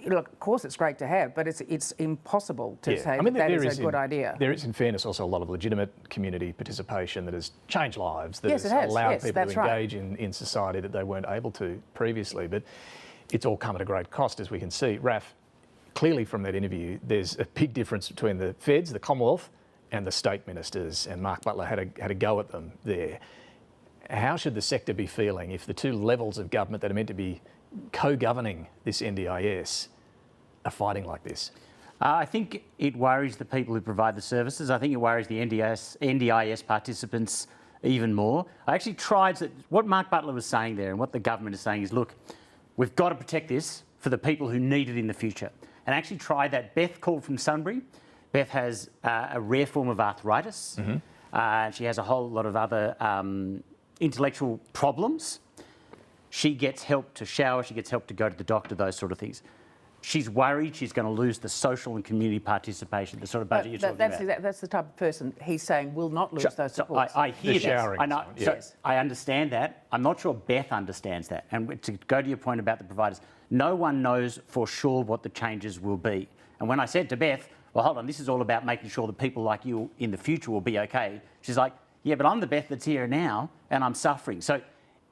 look, of course it's great to have, but it's impossible to say that is a good idea. There is, in fairness, also a lot of legitimate community participation that has changed lives, that has allowed people to engage in society that they weren't able to previously. But it's all come at a great cost, as we can see. Raph, clearly from that interview, there's a big difference between the feds, the Commonwealth, and the state ministers, and Mark Butler had a go at them there. How should the sector be feeling if the two levels of government that are meant to be co-governing this NDIS are fighting like this? I think it worries the people who provide the services. I think it worries the NDIS participants even more. I actually tried what Mark Butler was saying there and what the government is saying is, look, we've got to protect this for the people who need it in the future. And I actually tried that. Beth called from Sunbury. Beth has a rare form of arthritis. She has a whole lot of other intellectual problems. She gets help to shower, she gets help to go to the doctor, those sort of things. She's worried she's going to lose the social and community participation, the sort of budget you're talking about. That's the type of person he's saying will not lose those supports. I hear that. I know. Yes. So I understand that. I'm not sure Beth understands that. And to go to your point about the providers, no one knows for sure what the changes will be. And when I said to Beth, well, hold on, this is all about making sure that people like you in the future will be okay, she's like, yeah, but I'm the Beth that's here now and I'm suffering. So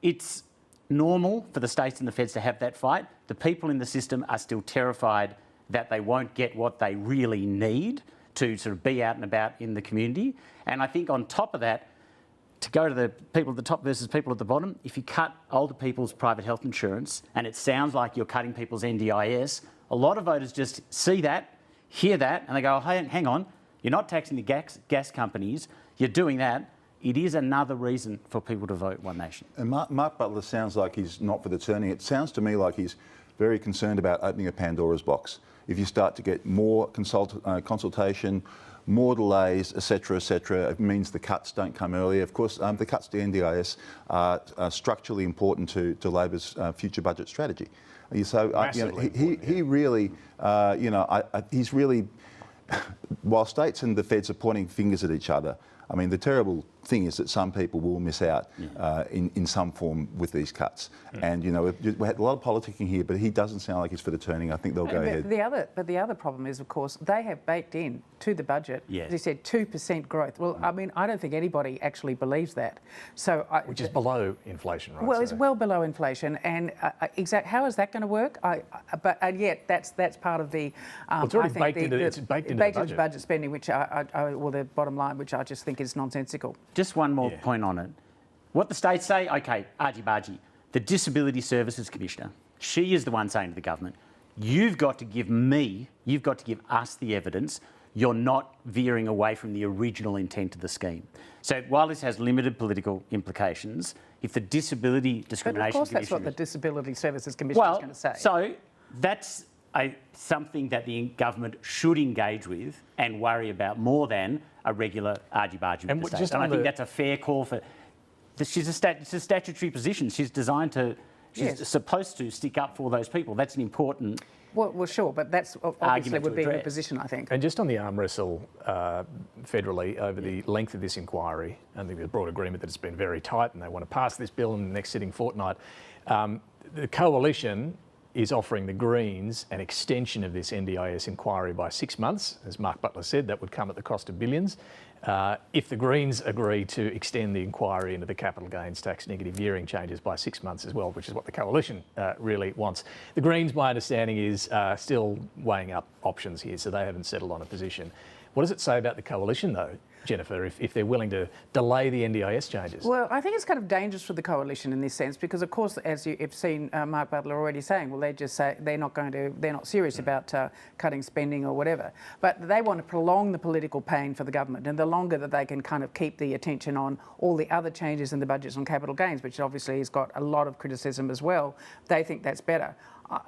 it's normal for the states and the feds to have that fight. The people in the system are still terrified that they won't get what they really need to sort of be out and about in the community. And I think on top of that, to go to the people at the top versus people at the bottom, if you cut older people's private health insurance and it sounds like you're cutting people's NDIS, a lot of voters just see that, hear that, and they go, oh, hang on, you're not taxing the gas companies, you're doing that. It is another reason for people to vote One Nation. And Mark Butler sounds like he's not for the turning. It sounds to me like he's very concerned about opening a Pandora's box. If you start to get more consultation, more delays, etc., it means the cuts don't come earlier. Of course, the cuts to NDIS are structurally important to Labor's future budget strategy. So he really, he's really, while states and the feds are pointing fingers at each other, I mean, the terrible thing is that some people will miss out in some form with these cuts. And, we had a lot of politicking here, but he doesn't sound like he's for the turning. I think they'll go ahead. But the other problem is, of course, they have baked in to the budget, as you said, 2% growth. Well, I mean, I don't think anybody actually believes that. So, which is below inflation, right? Well, it's well below inflation. And how is that going to work? And yet, that's part of the... well, it's already baked into the budget spending, which or the bottom line, which I just think is nonsensical. Just one more point on it. What the states say, OK, argy-bargy, the Disability Services Commissioner, she is the one saying to the government, you've got to give us the evidence you're not veering away from the original intent of the scheme. So while this has limited political implications, if the Disability Discrimination Commission... But of course that's what the Disability Services Commission is going to say. So that's something that the government should engage with and worry about more than a regular argy-bargy with the states. And I think that's a fair call for... It's a statutory position. She's designed to... She's supposed to stick up for those people. That's an important... Well, sure, but that's obviously would be her position, I think. And just on the arm wrestle federally over the length of this inquiry, I think there's a broad agreement that it's been very tight and they want to pass this bill in the next sitting fortnight. The coalition is offering the Greens an extension of this NDIS inquiry by 6 months. As Mark Butler said, that would come at the cost of billions. If the Greens agree to extend the inquiry into the capital gains tax negative gearing changes by 6 months as well, which is what the coalition really wants. The Greens, my understanding, is still weighing up options here, so they haven't settled on a position. What does it say about the coalition, though, Jennifer, if they're willing to delay the NDIS changes? Well, I think it's kind of dangerous for the coalition in this sense because, of course, as you've seen Mark Butler already saying, well, they just say they're not serious about cutting spending or whatever. But they want to prolong the political pain for the government, and the longer that they can kind of keep the attention on all the other changes in the budgets on capital gains, which obviously has got a lot of criticism as well, they think that's better.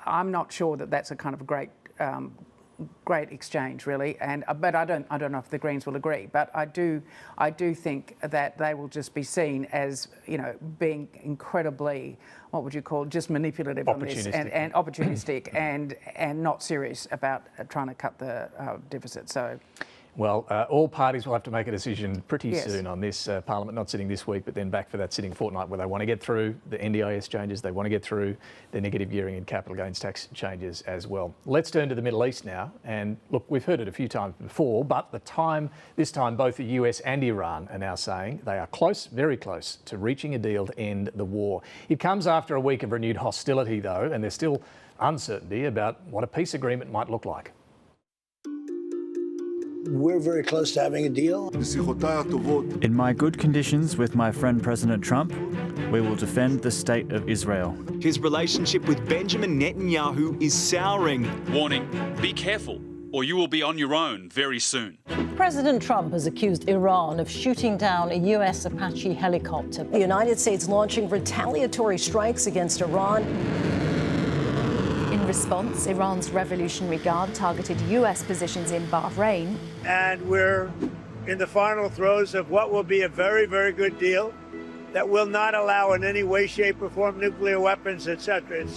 I'm not sure that that's a kind of great exchange, really, but I don't know if the Greens will agree. But I do think that they will just be seen as being incredibly, what would you call, just manipulative on this and opportunistic and not serious about trying to cut the deficit. So. Well, all parties will have to make a decision pretty soon on this. Parliament not sitting this week, but then back for that sitting fortnight where they want to get through the NDIS changes, they want to get through the negative gearing and capital gains tax changes as well. Let's turn to the Middle East now. And look, we've heard it a few times before, but this time both the US and Iran are now saying they are close, very close, to reaching a deal to end the war. It comes after a week of renewed hostility, though, and there's still uncertainty about what a peace agreement might look like. we're very close to having a deal. In my good conditions with my friend President Trump, we will defend the state of Israel. His relationship with Benjamin Netanyahu is souring. Warning, be careful, or you will be on your own very soon. President Trump has accused Iran of shooting down a US Apache helicopter. The United States launching retaliatory strikes against Iran. In response, Iran's Revolutionary Guard targeted US positions in Bahrain. And we're in the final throes of what will be a very, very good deal that will not allow in any way, shape or form nuclear weapons, etc.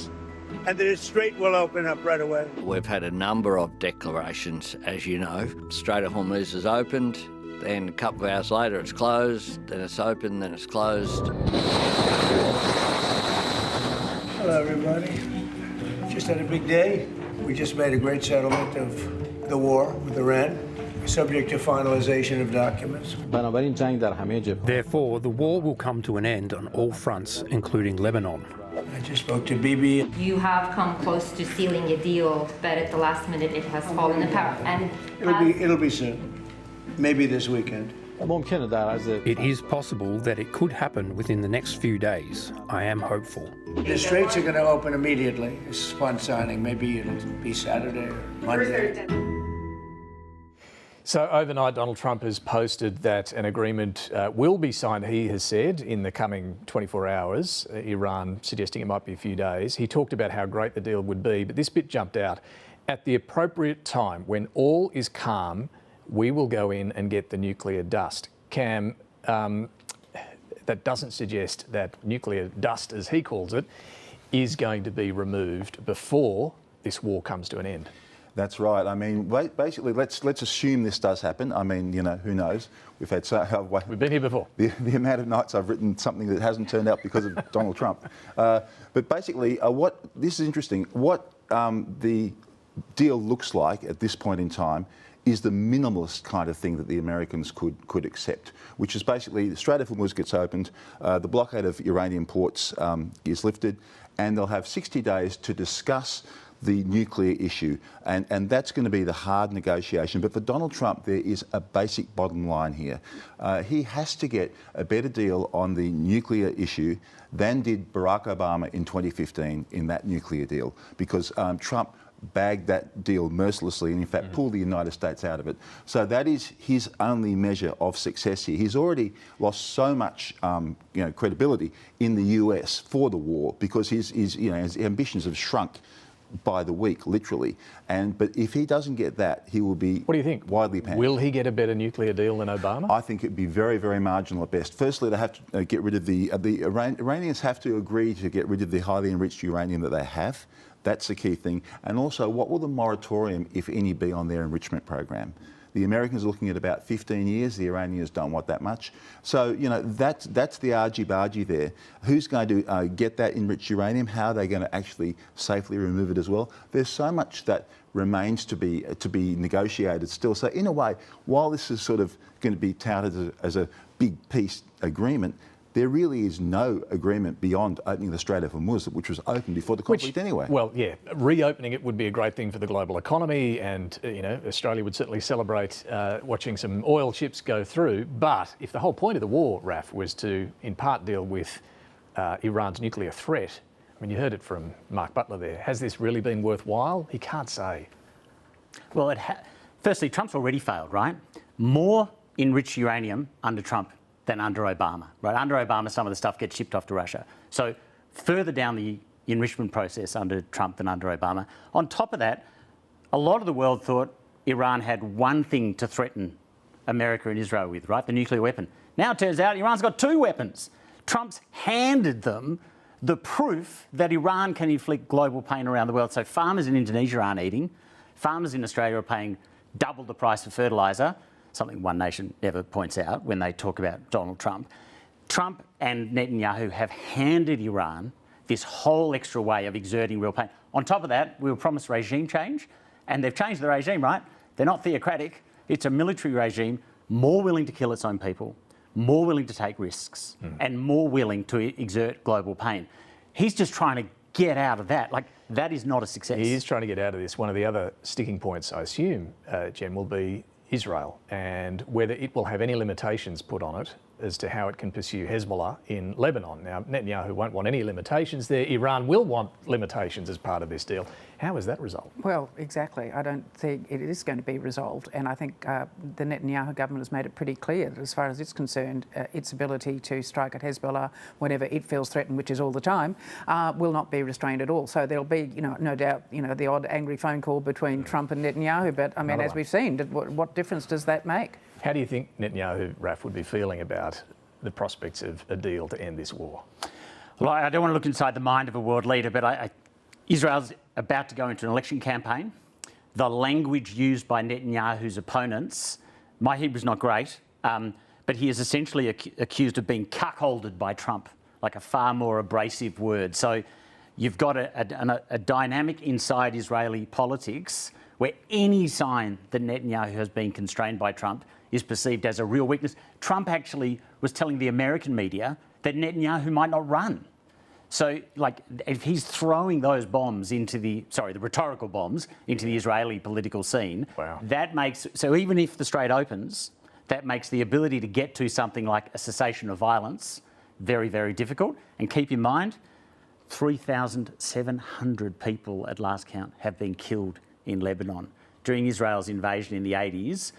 And the Strait will open up right away. We've had a number of declarations, as you know. Strait of Hormuz is opened, then a couple of hours later it's closed, then it's open, then it's closed. Hello, everybody. Just had a big day. We just made a great settlement of the war with Iran, subject to finalization of documents. Therefore, the war will come to an end on all fronts, including Lebanon. I just spoke to Bibi. You have come close to sealing a deal, but at the last minute it has fallen apart. And it'll be soon, maybe this weekend. It is possible that it could happen within the next few days. I am hopeful. The Straits are going to open immediately. It's upon signing. Maybe it'll be Saturday or Monday. So overnight, Donald Trump has posted that an agreement will be signed, he has said, in the coming 24 hours. Iran suggesting it might be a few days. He talked about how great the deal would be, but this bit jumped out. At the appropriate time, when all is calm, we will go in and get the nuclear dust. Cam, that doesn't suggest that nuclear dust, as he calls it, is going to be removed before this war comes to an end. That's right. I mean, basically, let's assume this does happen. I mean, you know, who knows? We've been here before. The amount of nights I've written something that hasn't turned out because of Donald Trump. But basically, this is interesting. What the deal looks like at this point in time is the minimalist kind of thing that the Americans could accept, which is basically the Strait of Hormuz gets opened, the blockade of uranium ports is lifted, and they'll have 60 days to discuss the nuclear issue, and that's going to be the hard negotiation. But for Donald Trump, there is a basic bottom line here. He has to get a better deal on the nuclear issue than did Barack Obama in 2015 in that nuclear deal, because Trump bagged that deal mercilessly and in fact pulled the United States out of it. So that is his only measure of success here. He's already lost so much credibility in the US for the war because his ambitions have shrunk by the week, literally. But if he doesn't get that, he will be, what do you think, widely panned. Will he get a better nuclear deal than Obama? I think it'd be very, very marginal at best. Firstly, they have to get rid of the Iranians have to agree to get rid of the highly enriched uranium that they have. That's the key thing. And also, what will the moratorium, if any, be on their enrichment program? The Americans are looking at about 15 years. The Iranians don't want that much. So, you know, that's the argy-bargy there. Who's going to get that enriched uranium? How are they going to actually safely remove it as well? There's so much that remains to be negotiated still. So, in a way, while this is sort of going to be touted as a big peace agreement, there really is no agreement beyond opening the Strait of Hormuz, which was open before the conflict anyway. Well, yeah, reopening it would be a great thing for the global economy, and Australia would certainly celebrate watching some oil ships go through. But if the whole point of the war, Raf, was to, in part, deal with Iran's nuclear threat, I mean, you heard it from Mark Butler there. Has this really been worthwhile? He can't say. Well, firstly, Trump's already failed, right? More enriched uranium under Trump than under Obama, right? Under Obama, some of the stuff gets shipped off to Russia. So further down the enrichment process under Trump than under Obama. On top of that, a lot of the world thought Iran had one thing to threaten America and Israel with, right? The nuclear weapon. Now it turns out Iran's got two weapons. Trump's handed them the proof that Iran can inflict global pain around the world. So farmers in Indonesia aren't eating. Farmers in Australia are paying double the price of fertiliser, something One Nation never points out when they talk about Donald Trump. Trump and Netanyahu have handed Iran this whole extra way of exerting real pain. On top of that, we were promised regime change, and they've changed the regime, right? They're not theocratic. It's a military regime, more willing to kill its own people, more willing to take risks, and more willing to exert global pain. He's just trying to get out of that. Like, that is not a success. He is trying to get out of this. One of the other sticking points, I assume, Jen, will be Israel and whether it will have any limitations put on it as to how it can pursue Hezbollah in Lebanon. Now, Netanyahu won't want any limitations there. Iran will want limitations as part of this deal. How is that resolved? Well, exactly. I don't think it is going to be resolved. And I think the Netanyahu government has made it pretty clear that as far as it's concerned, its ability to strike at Hezbollah whenever it feels threatened, which is all the time, will not be restrained at all. So there'll be, no doubt, the odd angry phone call between Trump and Netanyahu. But, I mean, as we've seen, what difference does that make? How do you think Netanyahu, Raf, would be feeling about the prospects of a deal to end this war? Well, I don't want to look inside the mind of a world leader, but Israel's about to go into an election campaign. The language used by Netanyahu's opponents, my Hebrew's not great, but he is essentially accused of being cuckolded by Trump, like a far more abrasive word. So you've got a dynamic inside Israeli politics where any sign that Netanyahu has been constrained by Trump is perceived as a real weakness. Trump actually was telling the American media that Netanyahu might not run. So, if he's throwing those bombs into the rhetorical bombs into the Israeli political scene, wow. That makes, so even if the strait opens, that makes the ability to get to something like a cessation of violence very, very difficult. And keep in mind, 3,700 people at last count have been killed in Lebanon. During Israel's invasion in the 80s,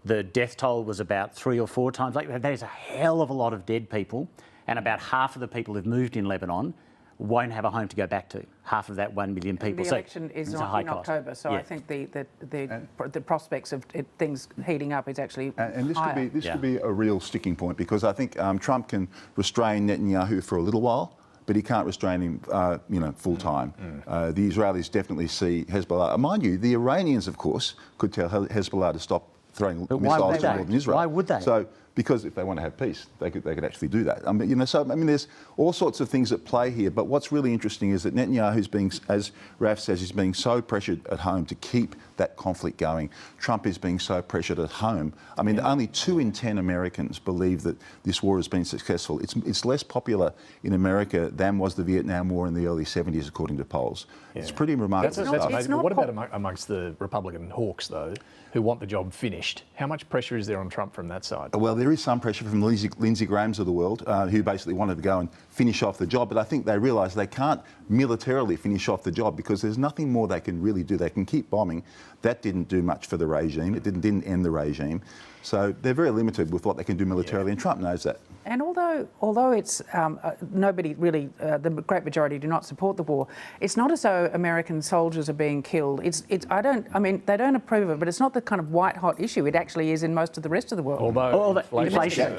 the death toll was about 3 or 4 times. That is a hell of a lot of dead people, and about half of the people who've moved in Lebanon won't have a home to go back to. Half of that 1 million people. The election is not in October, so yeah. I think the prospects of things heating up is actually and this higher. could be a real sticking point, because I think Trump can restrain Netanyahu for a little while, but he can't restrain him, full time. The Israelis definitely see Hezbollah. Mind you, the Iranians, of course, could tell Hezbollah to stop throwing missiles to northern Israel. Why would they? So, because if they want to have peace, they could actually do that. There's all sorts of things at play here. But what's really interesting is that Netanyahu's being, as Raf says, he's being so pressured at home to keep that conflict going. Trump is being so pressured at home. I mean, only 2 in 10 Americans believe that this war has been successful. It's less popular in America than was the Vietnam War in the early 70s, according to polls. Yeah. It's pretty remarkable. That's amazing. But what about amongst the Republican hawks, though, who want the job finished? How much pressure is there on Trump from that side? Well, there is some pressure from Lindsey Graham's of the world, who basically wanted to go and finish off the job. But I think they realise they can't militarily finish off the job because there's nothing more they can really do. They can keep bombing. That didn't do much for the regime. It didn't end the regime. So they're very limited with what they can do militarily, and Trump knows that. And although it's nobody really, the great majority do not support the war, it's not as though American soldiers are being killed. They don't approve of it, but it's not the kind of white-hot issue it actually is in most of the rest of the world. Although inflation's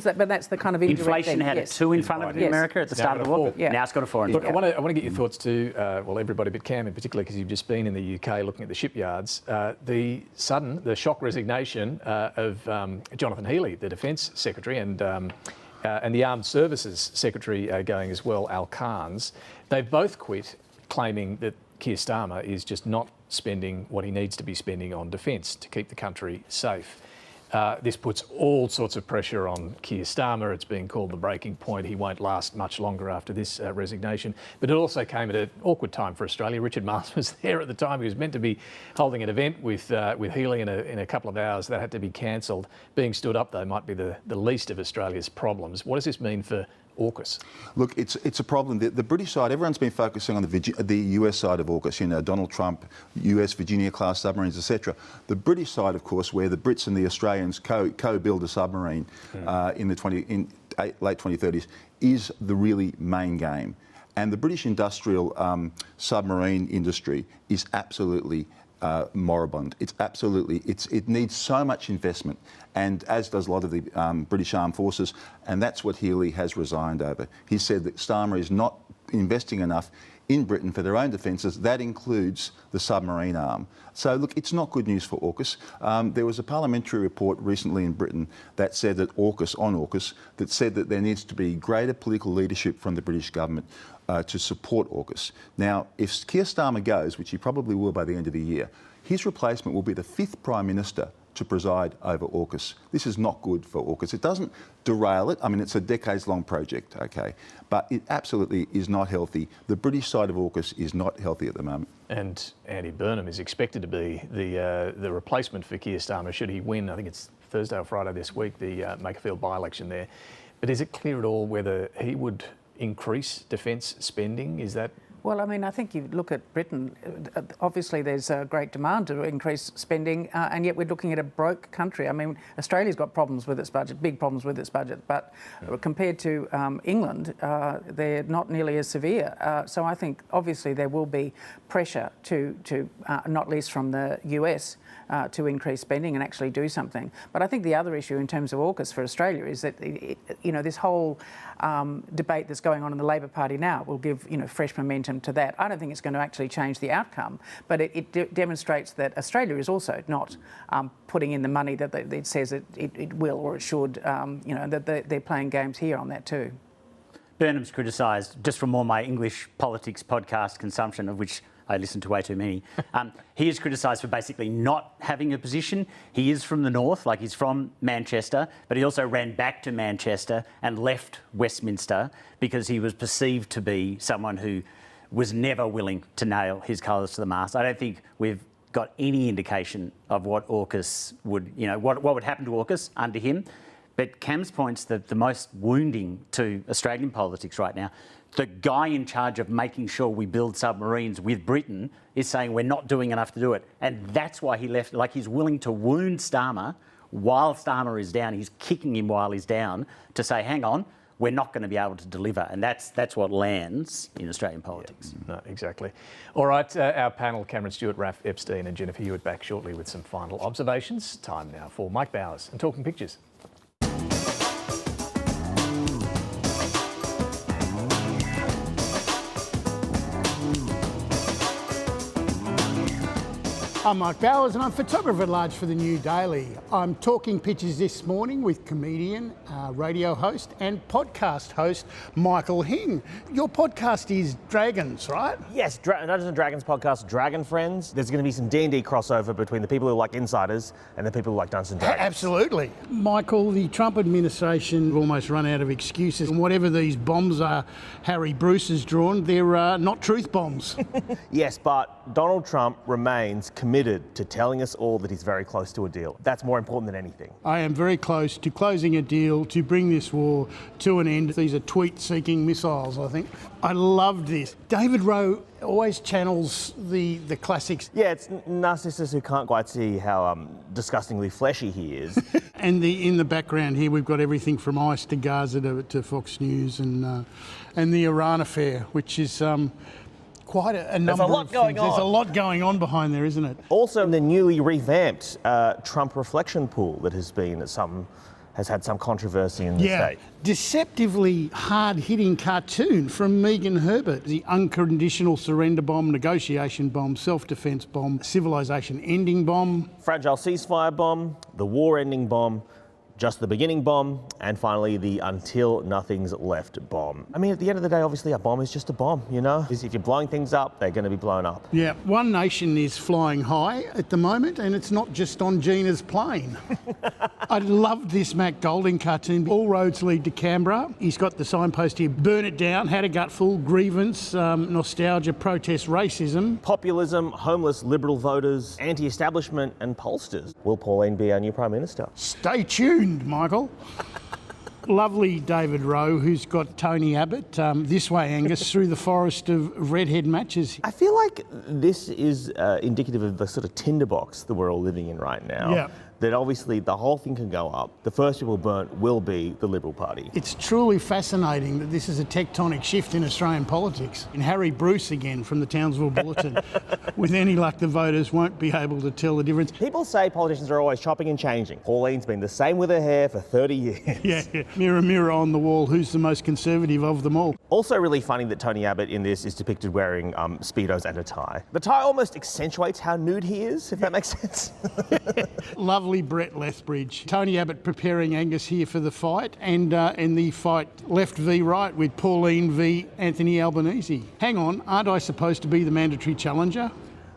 that, but that's the kind of indirect inflation thing. had a 2 in front of it in America at the start of the war. Yeah. Now it's got a 4. Look, I want to get your thoughts too. Everybody but Cam in particular, because you've just been in the UK looking at the shipyards. The shock resignation of Jonathan Healey, the Defence Secretary, and the Armed Services Secretary going as well, Al Khan's. They've both quit, claiming that Keir Starmer is just not spending what he needs to be spending on defence to keep the country safe. This puts all sorts of pressure on Keir Starmer. It's being called the breaking point. He won't last much longer after this resignation. But it also came at an awkward time for Australia. Richard Marles was there at the time. He was meant to be holding an event with Healey in a couple of hours. That had to be cancelled. Being stood up, though, might be the least of Australia's problems. What does this mean for AUKUS? Look, it's a problem. The British side, everyone's been focusing on the US side of AUKUS, Donald Trump, US Virginia-class submarines, etc. The British side, of course, where the Brits and the Australians co-build a submarine in the late 2030s, is the really main game. And the British industrial submarine industry is absolutely moribund. It needs so much investment, and as does a lot of the British Armed Forces, and that's what Healey has resigned over. He said that Starmer is not investing enough in Britain for their own defences. That includes the submarine arm. So look, it's not good news for AUKUS. There was a parliamentary report recently in Britain that said that AUKUS, that said that there needs to be greater political leadership from the British government to support AUKUS. Now, if Keir Starmer goes, which he probably will by the end of the year, his replacement will be the 5th Prime Minister to preside over AUKUS. This is not good for AUKUS. It doesn't derail it. I mean, it's a decades-long project, okay, but it absolutely is not healthy. The British side of AUKUS is not healthy at the moment. And Andy Burnham is expected to be the replacement for Keir Starmer should he win. I think it's Thursday or Friday this week, the Makerfield by-election there. But is it clear at all whether he would increase defence spending? Is that... Well, I mean, I think you look at Britain, obviously there's a great demand to increase spending, and yet we're looking at a broke country. I mean, Australia's got problems with its budget, big problems with its budget, but compared to England, they're not nearly as severe. So I think obviously there will be pressure to not least from the US, to increase spending and actually do something. But I think the other issue in terms of AUKUS for Australia is that, this whole debate that's going on in the Labor Party now will give, fresh momentum to that. I don't think it's going to actually change the outcome, but it demonstrates that Australia is also not putting in the money that it says it will or it should, that they're playing games here on that too. Burnham's criticised, just from all my English politics podcast consumption, of which I listen to way too many. He is criticised for basically not having a position. He is from the north, like he's from Manchester, but he also ran back to Manchester and left Westminster because he was perceived to be someone who was never willing to nail his colours to the mast. I don't think we've got any indication of what AUKUS would, what would happen to AUKUS under him. But Cam's point's the most wounding to Australian politics right now. The guy in charge of making sure we build submarines with Britain is saying we're not doing enough to do it. And that's why he left. Like, he's willing to wound Starmer while Starmer is down. He's kicking him while he's down to say, hang on, we're not going to be able to deliver. And that's what lands in Australian politics. Yeah, no, exactly. All right, our panel, Cameron Stewart, Raph Epstein and Jennifer Hewitt, back shortly with some final observations. Time now for Mike Bowers and Talking Pictures. I'm Mike Bowers and I'm photographer at large for the New Daily. I'm talking pictures this morning with comedian, radio host and podcast host Michael Hing. Your podcast is Dragons, right? Yes, Dungeons and Dragons podcast, Dragon Friends. There's going to be some D&D crossover between the people who like Insiders and the people who like Dungeons and Dragons. Absolutely. Michael, the Trump administration almost run out of excuses. And whatever these bombs are Harry Bruce has drawn, they're not truth bombs. Yes, but Donald Trump remains committed to telling us all that he's very close to a deal. That's more important than anything. I am very close to closing a deal to bring this war to an end. These are tweet-seeking missiles, I think. I loved this. David Rowe always channels the classics. Yeah, it's narcissists who can't quite see how disgustingly fleshy he is. And in the background here, we've got everything from ICE to Gaza to Fox News and the Iran affair, which is quite a number of things. There's a lot going on behind there, isn't it? Also, the newly revamped Trump reflection pool that has had some controversy in the state. Deceptively hard-hitting cartoon from Megan Herbert. The unconditional surrender bomb, negotiation bomb, self-defence bomb, civilization-ending bomb. Fragile ceasefire bomb, the war-ending bomb, just the beginning bomb, and finally the until nothing's left bomb. I mean, at the end of the day, obviously a bomb is just a bomb, If you're blowing things up, they're going to be blown up. Yeah, One Nation is flying high at the moment, and it's not just on Gina's plane. I loved this Matt Golding cartoon. All roads lead to Canberra. He's got the signpost here, burn it down, had a gutful, grievance, nostalgia, protest, racism. Populism, homeless Liberal voters, anti-establishment and pollsters. Will Pauline be our new Prime Minister? Stay tuned, Michael. Lovely David Rowe, who's got Tony Abbott, this way, Angus, through the forest of redhead matches. I feel like this is indicative of the sort of tinderbox that we're all living in right now. Yeah. That obviously the whole thing can go up. The first people burnt will be the Liberal Party. It's truly fascinating that this is a tectonic shift in Australian politics. And Harry Bruce again from the Townsville Bulletin. With any luck, the voters won't be able to tell the difference. People say politicians are always chopping and changing. Pauline's been the same with her hair for 30 years. Yeah. Mirror, mirror on the wall, who's the most conservative of them all? Also really funny that Tony Abbott in this is depicted wearing Speedos and a tie. The tie almost accentuates how nude he is, if that makes sense. Lovely Brett Lethbridge. Tony Abbott preparing Angus here for the fight, and the fight left v right with Pauline v Anthony Albanese. Hang on, aren't I supposed to be the mandatory challenger?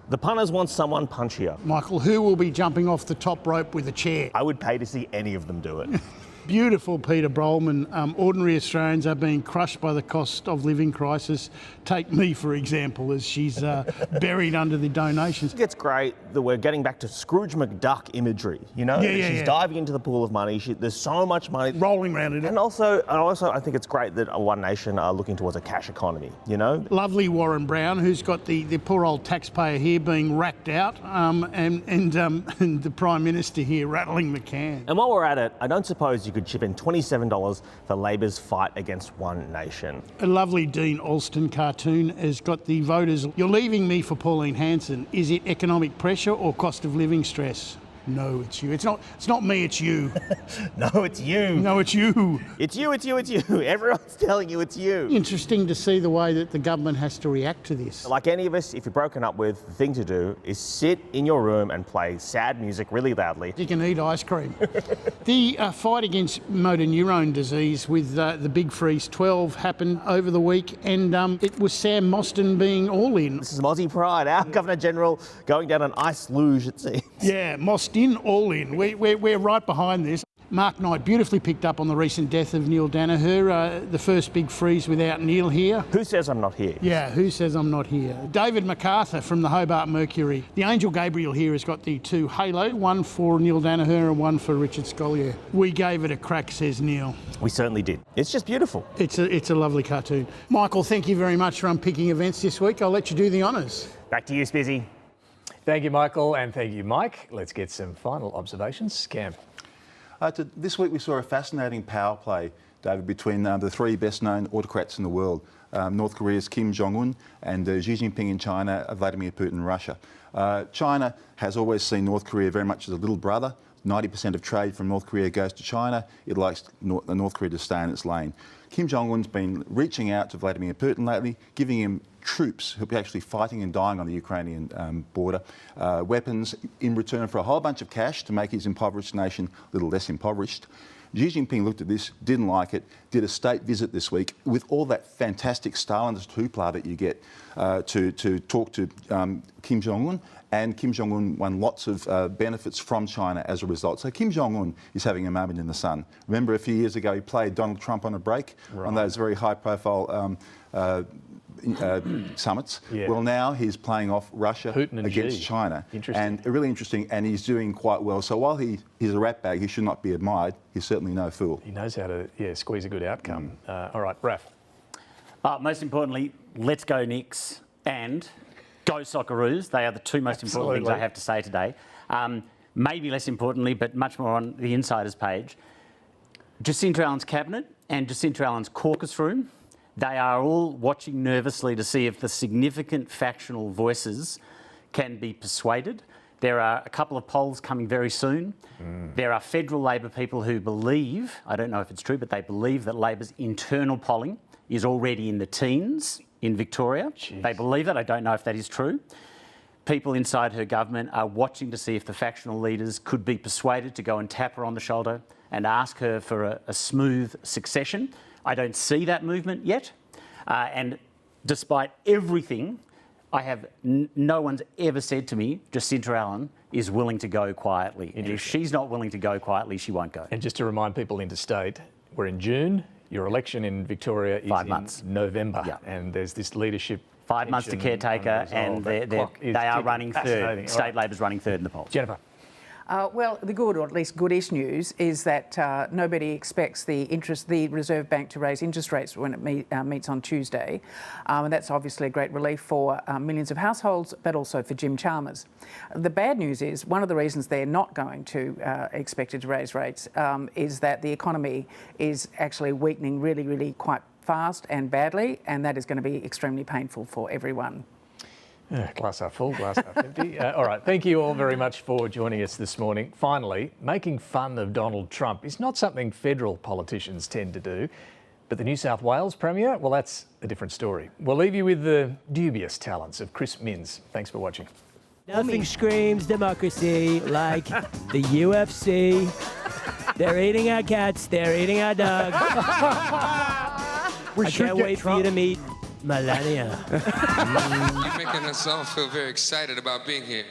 The punters want someone punchier. Michael, who will be jumping off the top rope with a chair? I would pay to see any of them do it. Beautiful Peter Brolman. Ordinary Australians are being crushed by the cost of living crisis. Take me, for example, as she's buried under the donations. I think it's great that we're getting back to Scrooge McDuck imagery, you know? She's diving into the pool of money. There's so much money. Rolling around in it. And also, I think it's great that One Nation are looking towards a cash economy, you know? Lovely Warren Brown, who's got the poor old taxpayer here being racked out, and the Prime Minister here rattling the can. And while we're at it, I don't suppose you could chip in $27 for Labor's fight against One Nation. A lovely Dean Alston cartoon has got the voters, "You're leaving me for Pauline Hanson. Is it economic pressure or cost of living stress?" No, it's you. It's not me, it's you. No, it's you. No, it's you. It's you. Everyone's telling you it's you. Interesting to see the way that the government has to react to this. Like any of us, if you're broken up with, the thing to do is sit in your room and play sad music really loudly. You can eat ice cream. The fight against motor neurone disease with the Big Freeze 12 happened over the week, and it was Sam Mostyn being all in. This is Aussie pride. Our Governor-General going down an ice luge, it seems. Yeah, Mostyn all in. We're right behind this. Mark Knight beautifully picked up on the recent death of Neil Danaher, the first big freeze without Neil here. Who says I'm not here? Yeah, who says I'm not here? David MacArthur from the Hobart Mercury. The Angel Gabriel here has got the two Halo, one for Neil Danaher and one for Richard Scolyer. We gave it a crack, says Neil. We certainly did. It's just beautiful. It's a lovely cartoon. Michael, thank you very much for unpicking events this week. I'll let you do the honours. Back to you, Spizzy. Thank you, Michael, and thank you, Mike. Let's get some final observations. Cam. This week we saw a fascinating power play, David, between the three best-known autocrats in the world, North Korea's Kim Jong-un and Xi Jinping in China, Vladimir Putin in Russia. China has always seen North Korea very much as a little brother. 90% of trade from North Korea goes to China. It likes North Korea to stay in its lane. Kim Jong-un's been reaching out to Vladimir Putin lately, giving him troops who'll be actually fighting and dying on the Ukrainian border, weapons in return for a whole bunch of cash to make his impoverished nation a little less impoverished. Xi Jinping looked at this, didn't like it, did a state visit this week with all that fantastic Stalinist hoopla that you get to talk to Kim Jong-un, and Kim Jong-un won lots of benefits from China as a result. So Kim Jong-un is having a moment in the sun. Remember a few years ago he played Donald Trump on a break on those very high-profile summits. Yeah. Well, now he's playing off Russia against China. And really interesting, and he's doing quite well. So while he's a ratbag, he should not be admired. He's certainly no fool. He knows how to squeeze a good outcome. All right, Raf. Most importantly, let's go Knicks and go Socceroos. They are the two most important things I have to say today. Maybe less importantly, but much more on the insiders page, Jacinta Allen's cabinet and Jacinta Allen's caucus room, they are all watching nervously to see if the significant factional voices can be persuaded. There are a couple of polls coming very soon. There are federal Labor people who believe, I don't know if it's true, but they believe that Labor's internal polling is already in the teens in Victoria. Jeez. They believe that. I don't know if that is true. People inside her government are watching to see if the factional leaders could be persuaded to go and tap her on the shoulder and ask her for a smooth succession. I don't see that movement yet. And despite everything, I have no one's ever said to me, Jacinta Allen is willing to go quietly. And if she's not willing to go quietly, she won't go. And just to remind people interstate, we're in June. Your election in Victoria is 5 months. In November. Yeah. And there's this leadership 5 months to caretaker, and they are running third. State Labor's running third in the polls. Jennifer. Well, the good, or at least goodish news, is that nobody expects the Reserve Bank to raise interest rates when it meets on Tuesday. And that's obviously a great relief for millions of households, but also for Jim Chalmers. The bad news is one of the reasons they're not going to expect it to raise rates is that the economy is actually weakening really, really quite fast and badly, and that is going to be extremely painful for everyone. Glass half full, glass half empty. All right, thank you all very much for joining us this morning. Finally, making fun of Donald Trump is not something federal politicians tend to do, but the New South Wales Premier, well, that's a different story. We'll leave you with the dubious talents of Chris Minns. Thanks for watching. Nothing screams democracy like the UFC. They're eating our cats, they're eating our dogs. I can't wait for you to meet Melania. You're making us all feel very excited about being here.